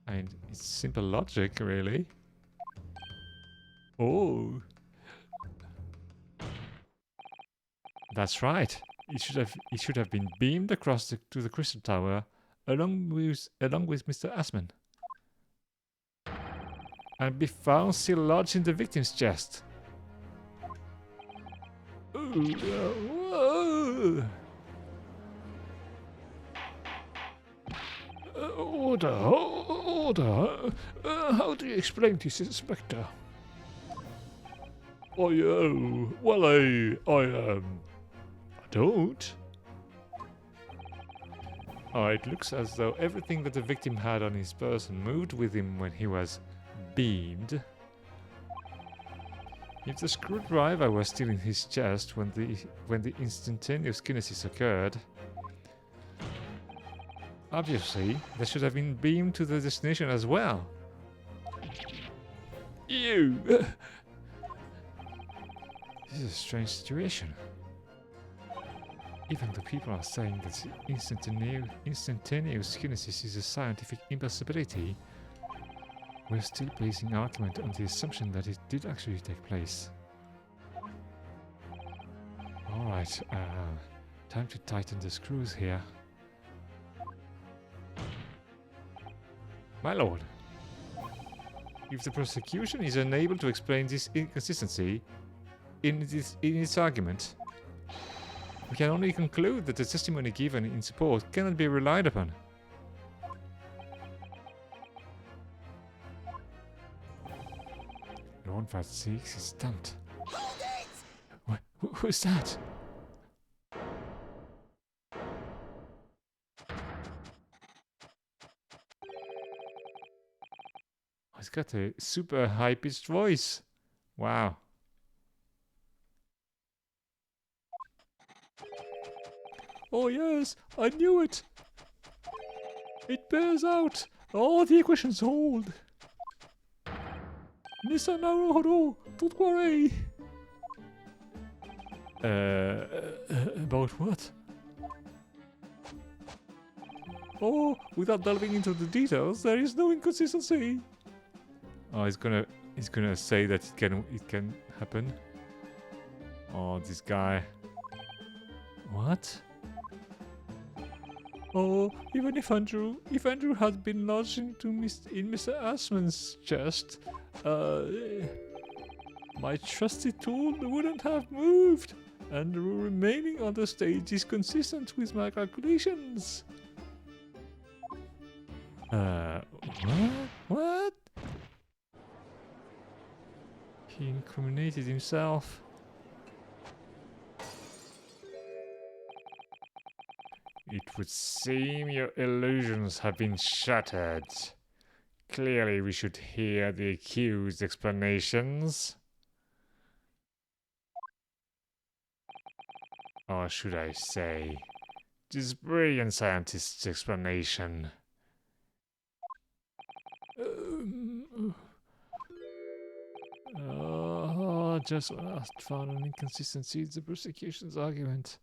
Speaker 1: And it's simple logic, really. Oh, that's right. It should have been beamed across to the crystal tower, along with Mr. Asman, and be found still lodged in the victim's chest. Order. How do you explain this, Inspector? I don't. It looks as though everything that the victim had on his person moved with him when he was beamed. If the screwdriver was still in his chest when the instantaneous kinesis occurred, obviously they should have been beamed to the destination as well. Ew! This is a strange situation. Even though people are saying that instantaneous kinesis is a scientific impossibility, we're still basing argument on the assumption that it did actually take place. Alright, time to tighten the screws here. My lord, if the prosecution is unable to explain this inconsistency in its argument, we can only conclude that the testimony given in support cannot be relied upon. Lord Vatsix is stumped. Who's that? He's got a super high-pitched voice. Wow. Oh yes, I knew it. It bears out. All the equations hold. Mr. Naruhodo, don't worry. About what? Oh, without delving into the details, there is no inconsistency. Oh, he's gonna say that it can happen. Oh, this guy. What? Oh, even if Andrew had been lodged in Mr. Asman's chest, my trusty tool wouldn't have moved, and remaining on the stage is consistent with my calculations. What? He incriminated himself. It would seem your illusions have been shattered. Clearly we should hear the accused's explanations. Or should I say, this brilliant scientist's explanation. Just when I found an inconsistency in the prosecution's argument.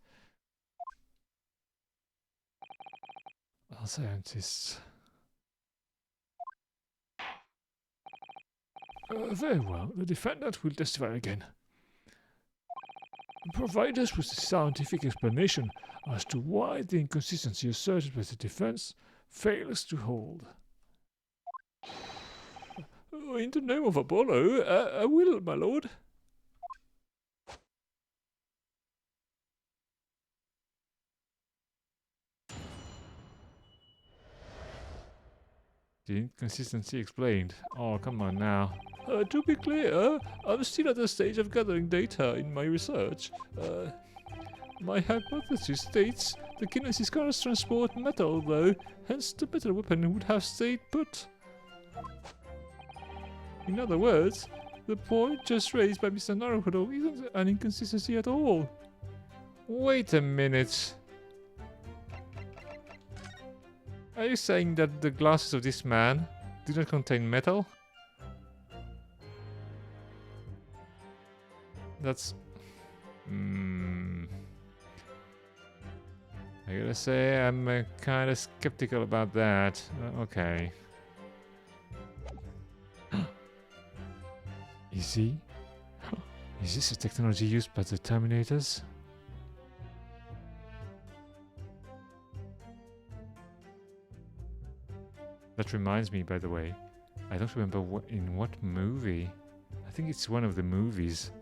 Speaker 1: All scientists. Very well, the defendant will testify again. Provide us with a scientific explanation as to why the inconsistency asserted by the defense fails to hold. In the name of Apollo, I will, my lord. The inconsistency explained. Oh, come on now. To be clear, I'm still at the stage of gathering data in my research. My hypothesis states the kinesis cannot transport metal, though, hence the metal weapon would have stayed put. In other words, the point just raised by Mr. Naruhodo isn't an inconsistency at all. Wait a minute. Are you saying that the glasses of this man did not contain metal? That's... I gotta say, I'm kind of skeptical about that. Okay. Is he? Is this a technology used by the Terminators? That reminds me, by the way, I don't remember in what movie. I think it's one of the movies.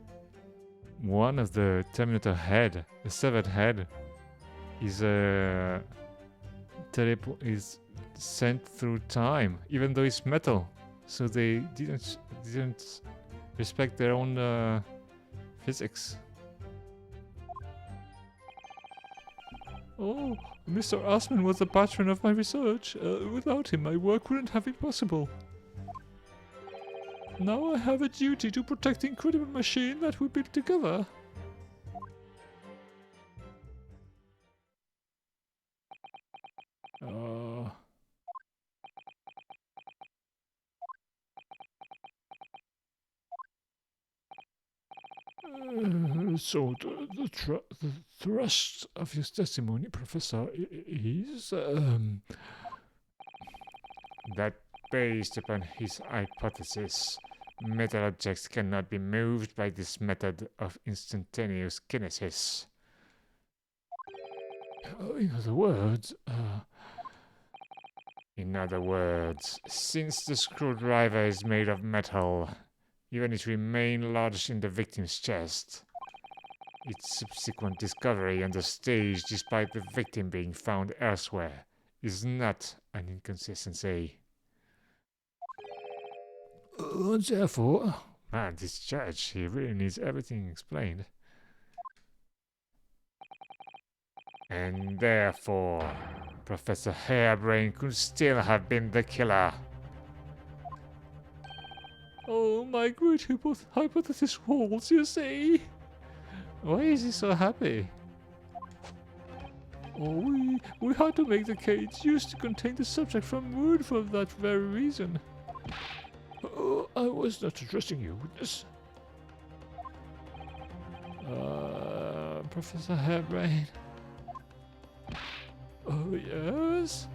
Speaker 1: One of the Terminator head, the severed head, is is sent through time, even though it's metal. So they didn't respect their own physics. Oh, Mr. Osman was the patron of my research. Without him, my work wouldn't have been possible. Now I have a duty to protect the incredible machine that we built together. So the thrust of his testimony, Professor, is that based upon his hypothesis, metal objects cannot be moved by this method of instantaneous kinesis. In other words, since the screwdriver is made of metal, even it remained lodged in the victim's chest. Its subsequent discovery on the stage, despite the victim being found elsewhere, is not an inconsistency. Therefore, man, this judge, he really needs everything explained. And therefore, Professor Hairbrain could still have been the killer. Oh, my great hypothesis holds, you see. Why is he so happy? Oh, we had to make the cage used to contain the subject from wood for that very reason. Oh, I was not addressing you, witness. Professor Hairbrain. Oh, yes?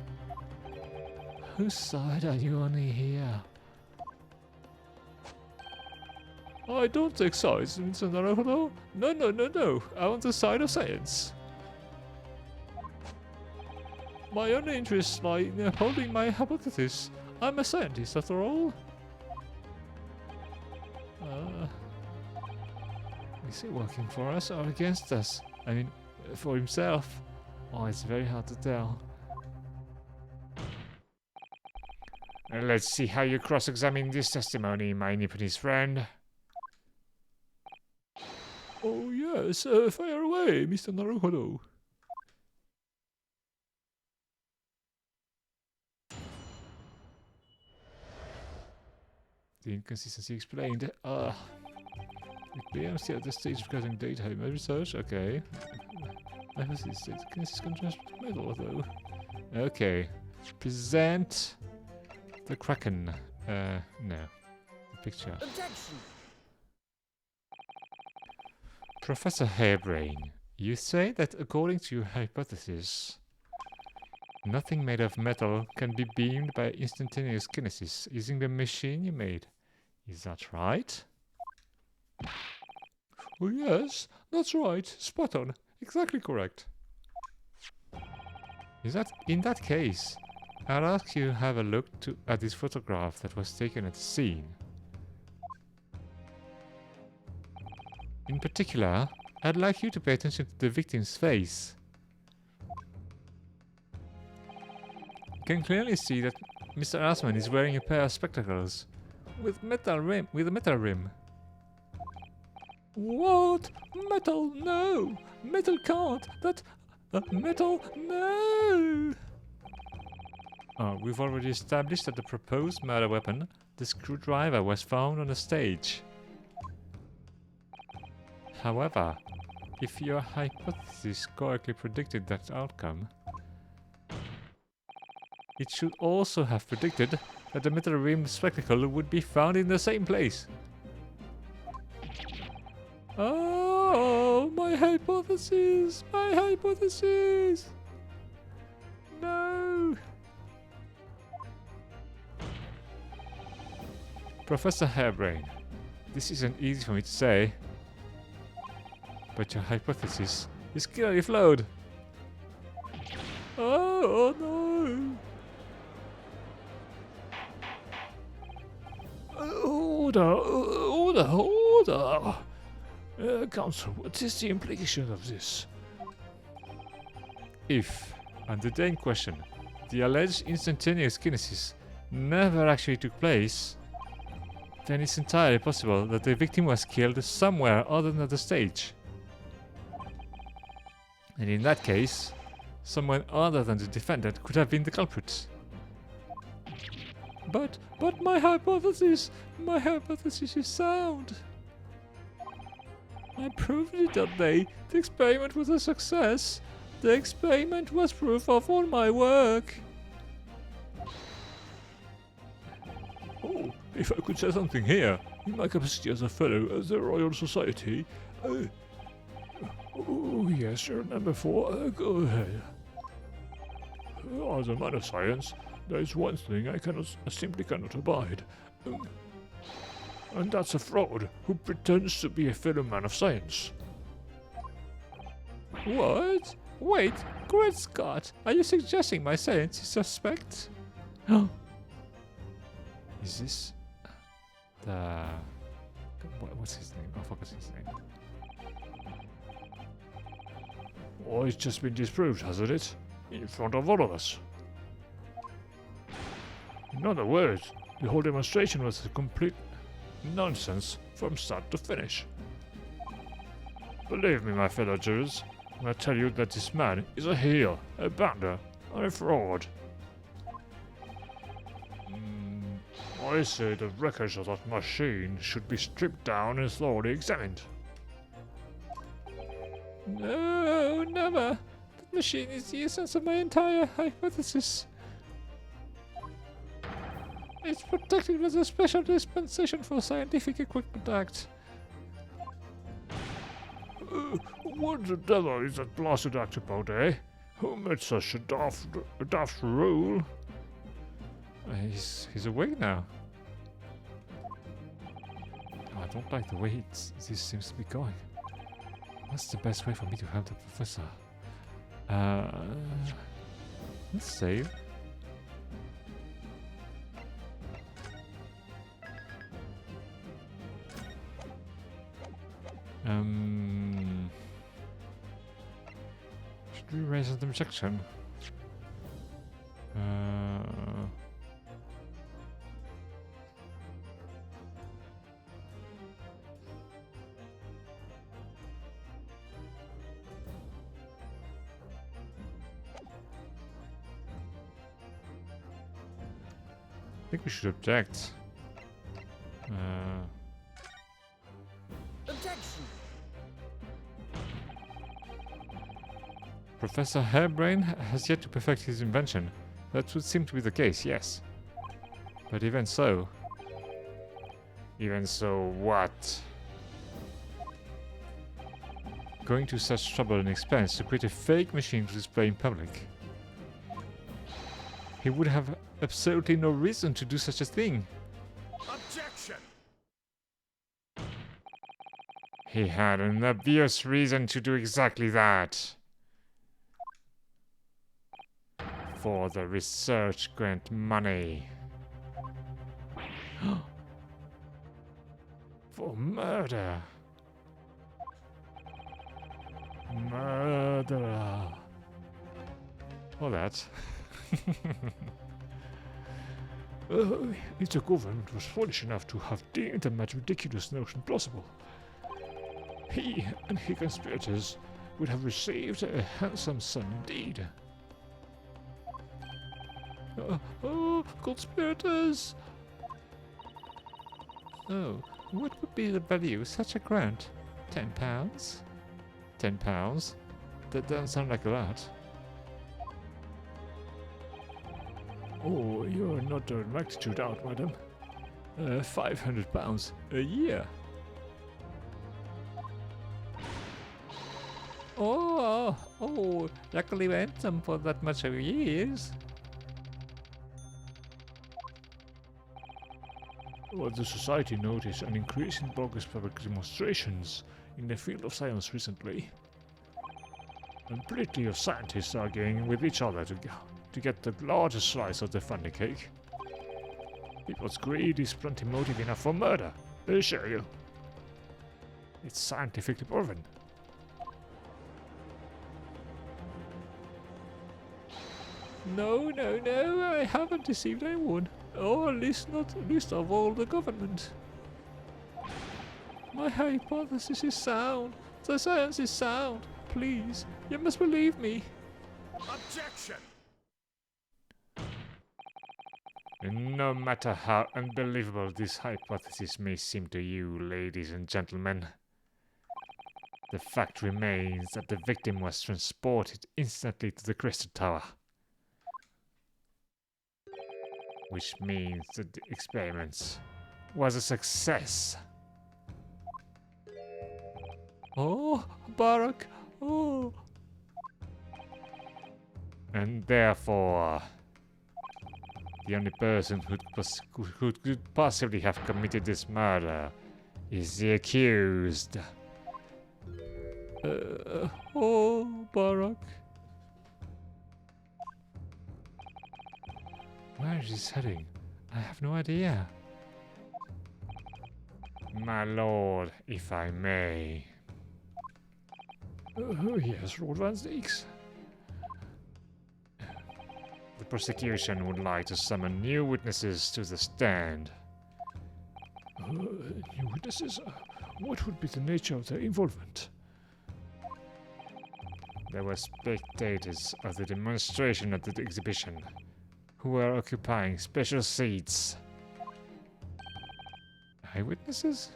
Speaker 1: Whose side are you on here? I don't take sides, Mr. Naruto. No. I want the side of science. My only interests lie in upholding my hypothesis. I'm a scientist, after all. Is he working for us or against us? I mean, for himself? Oh, it's very hard to tell. Let's see how you cross-examine this testimony, my Nipponese friend. Oh yes, fire away, Mr. Naruhodo. The inconsistency explained. I'm still at the stage of gathering data in my research. Okay. I was this kinesis contrast with metal though. Okay. Present the Kraken. No. The picture.
Speaker 3: Objection!
Speaker 1: Professor Hairbrain, you say that according to your hypothesis, nothing made of metal can be beamed by instantaneous kinesis using the machine you made. Is that right? Oh yes, that's right. Spot on. Exactly correct. In that case, I'd ask you to have a look at this photograph that was taken at the scene. In particular, I'd like you to pay attention to the victim's face. You can clearly see that Mr. Asman is wearing a pair of spectacles with a metal rim. What? Metal? No! Metal can't! Metal? No! We've already established that the proposed murder weapon, the screwdriver, was found on the stage. However, if your hypothesis correctly predicted that outcome, it should also have predicted that the metal-rimmed spectacle would be found in the same place. Oh, my hypothesis! My hypothesis! No! Professor Hairbrain, this isn't easy for me to say, but your hypothesis is clearly flawed. Oh no! Order! Counsel, what is the implication of this? If, on the day in question, the alleged instantaneous kinesis never actually took place, then it's entirely possible that the victim was killed somewhere other than the stage. And in that case, someone other than the defendant could have been the culprit. But my hypothesis is sound. I proved it that day. The experiment was a success. The experiment was proof of all my work.
Speaker 4: Oh, if I could say something here, in my capacity as a fellow of the Royal Society, oh yes, you're number 4, go ahead. As a man of science, there is one thing I simply cannot abide. And that's a fraud who pretends to be a fellow man of science.
Speaker 1: What? Wait, Great Scott, are you suggesting my science is suspect? Is this the... What's his name? I forgot his name.
Speaker 4: Oh, it's just been disproved, hasn't it? In front of all of us. In other words, the whole demonstration was a complete nonsense from start to finish. Believe me, my fellow jurors, when I tell you that this man is a heel, a bounder, and a fraud. I say the records of that machine should be stripped down and thoroughly examined.
Speaker 1: No, never. That machine is the essence of my entire hypothesis. It's protected with a special dispensation for Scientific Equipment Act.
Speaker 4: What the devil is that blasted act about, eh? Who made such a daft rule?
Speaker 1: He's awake now. Oh, I don't like the way this seems to be going. What's the best way for me to help the professor? Let's save. Should we raise an objection? I think we should object.
Speaker 3: Objection!
Speaker 1: Professor Hairbrain has yet to perfect his invention. That would seem to be the case, yes. But even so... Even so what? Going to such trouble and expense to create a fake machine to display in public. He would have absolutely no reason to do such a thing.
Speaker 3: Objection!
Speaker 1: He had an obvious reason to do exactly that. For the research grant money. For murder. Murderer. All that.
Speaker 4: If the government was foolish enough to have deemed that ridiculous notion plausible, he and his conspirators would have received a handsome sum indeed.
Speaker 1: Oh, conspirators! Oh, what would be the value of such a grant? £10? £10? That doesn't sound like a lot.
Speaker 4: Oh, you're not a magnitude out, madam. £500 a year.
Speaker 1: Oh, jag kan live ensam for that much of years.
Speaker 4: Well, the society noticed an increase in bogus public demonstrations in the field of science recently. And plenty of scientists arguing with each other to get the largest slice of the funny cake. People's greed is plenty motive enough for murder, I assure you. It's scientifically proven.
Speaker 1: No, I haven't deceived anyone. Or at least of all the government. My hypothesis is sound. The science is sound. Please, you must believe me.
Speaker 3: Objection!
Speaker 4: And no matter how unbelievable this hypothesis may seem to you, ladies and gentlemen, the fact remains that the victim was transported instantly to the Crystal Tower. Which means that the experiment was a success.
Speaker 1: Oh, Barack. Oh.
Speaker 4: And therefore, the only person who could possibly have committed this murder is the accused.
Speaker 1: Oh, Barack.
Speaker 4: Where is this heading? I have no idea. My lord, if I may. Yes, Lord Van Steeks. The prosecution would like to summon new witnesses to the stand. New witnesses? What would be the nature of their involvement? There were spectators of the demonstration at the exhibition who were occupying special seats. Eyewitnesses?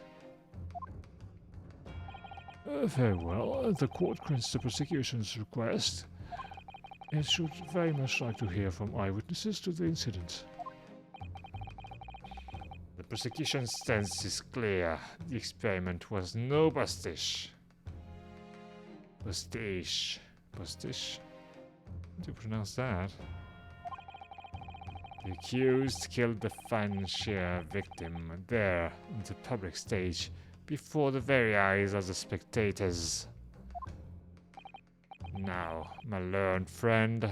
Speaker 4: Very well. The court grants the prosecution's request. It should very much like to hear from eyewitnesses to the incident. The prosecution's stance is clear. The experiment was no pastiche. Pastiche? Pastiche?
Speaker 1: How do you pronounce that?
Speaker 4: The accused killed the financier victim there on the public stage before the very eyes of the spectators. Now, my learned friend.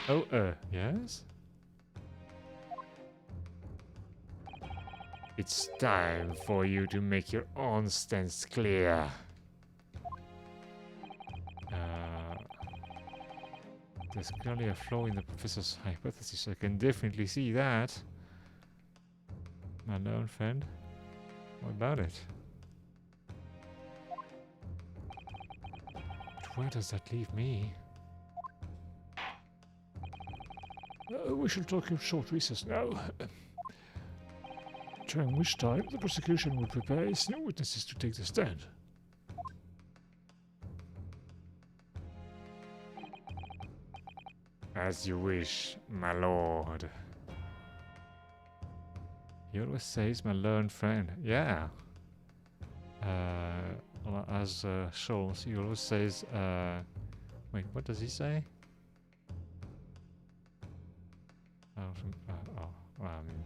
Speaker 1: Oh, yes?
Speaker 4: It's time for you to make your own stance clear.
Speaker 1: There's clearly a flaw in the professor's hypothesis. I can definitely see that. My lone friend. What about it? But where does that leave me?
Speaker 4: We shall talk in short recess now. During which time the prosecution will prepare its new witnesses to take the stand. As you wish, my lord.
Speaker 1: He always says my learned friend. Yeah. Well, as Scholz, he always says, wait, what does he say? Well, I mean,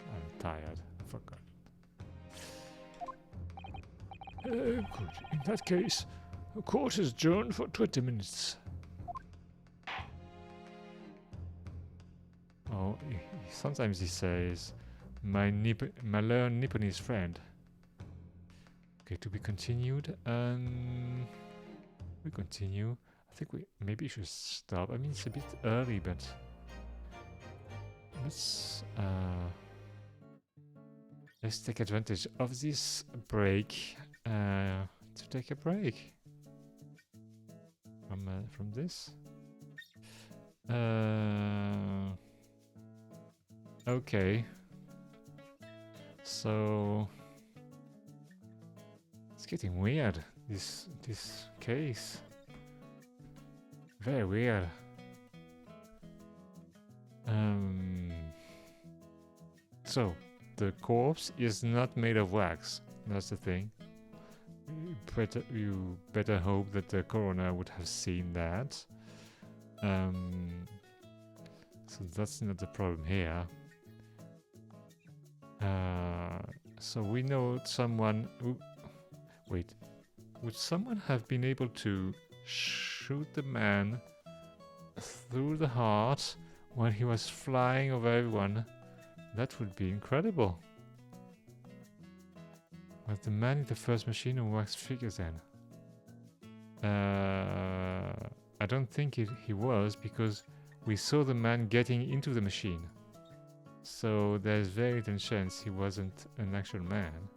Speaker 1: I'm tired. I forgot.
Speaker 4: Good. In that case, the court is adjourned for 20 minutes.
Speaker 1: Oh, sometimes he says, my learned Nipponese friend. Okay, to be continued. We continue. I think we maybe should stop. I mean, it's a bit early, but let's take advantage of this break to take a break from this. Okay. So it's getting weird. This case. Very weird. So the corpse is not made of wax. That's the thing. you better hope that the coroner would have seen that. So that's not the problem here. So we know someone who... Wait. Would someone have been able to shoot the man through the heart when he was flying over everyone? That would be incredible. Was the man in the first machine who wax figures then? I don't think he was, because we saw the man getting into the machine. So there's very little chance he wasn't an actual man.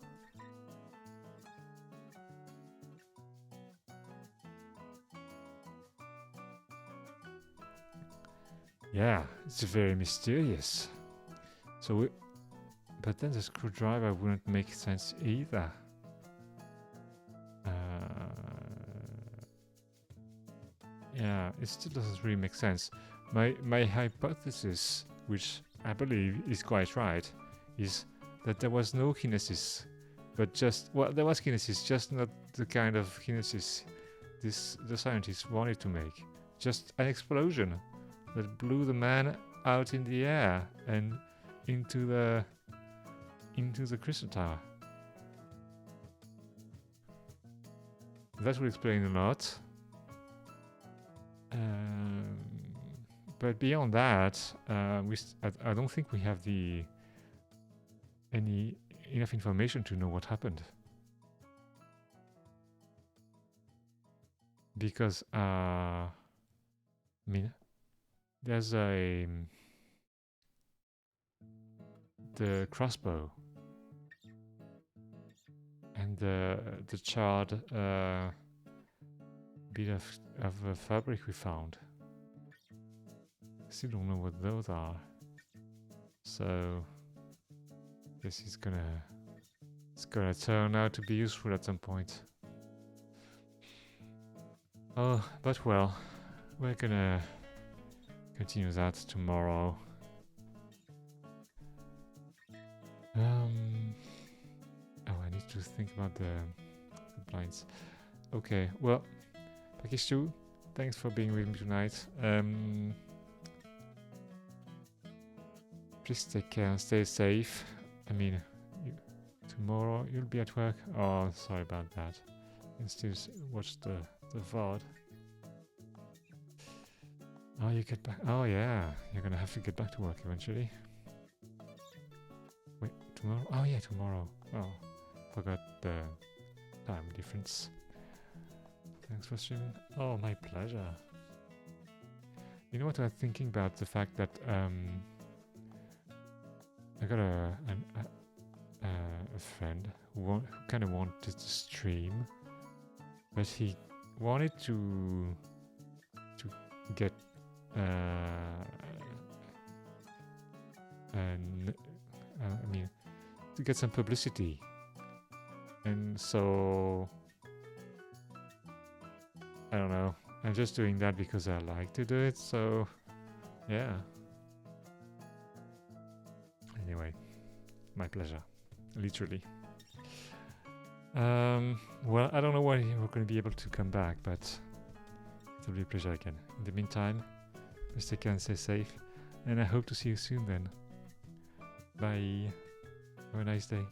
Speaker 1: Yeah, it's very mysterious. So but then the screwdriver wouldn't make sense either. Yeah, it still doesn't really make sense. My hypothesis, which I believe is quite right, is that there was no kinesis, but just, well, there was kinesis, just not the kind of kinesis the scientists wanted to make. Just an explosion that blew the man out in the air and into the crystal tower. That would explain a lot. But beyond that, I don't think we have enough information to know what happened. Because I mean, there's the crossbow and the charred bit of fabric we found. Still don't know what those are. So guess it's gonna turn out to be useful at some point. Oh, but well, we're gonna continue that tomorrow. Oh, I need to think about the blinds. Okay, well, Package 2, thanks for being with me tonight. Please take care and stay safe. I mean, tomorrow you'll be at work. Oh, sorry about that. You can still watch the VOD. Oh, you get back. Oh, yeah. You're gonna have to get back to work eventually. Wait, tomorrow? Oh, yeah, tomorrow. Oh, forgot the time difference. Thanks for streaming. Oh, my pleasure. You know what I'm thinking about? The fact that I got a friend who kind of wanted to stream, but he wanted to get I mean, to get some publicity, and so I don't know. I'm just doing that because I like to do it. So yeah. Anyway, my pleasure, literally. Well, I don't know when we're going to be able to come back, but it'll be a pleasure again. In the meantime, please take care and stay safe, and I hope to see you soon then. Bye. Have a nice day.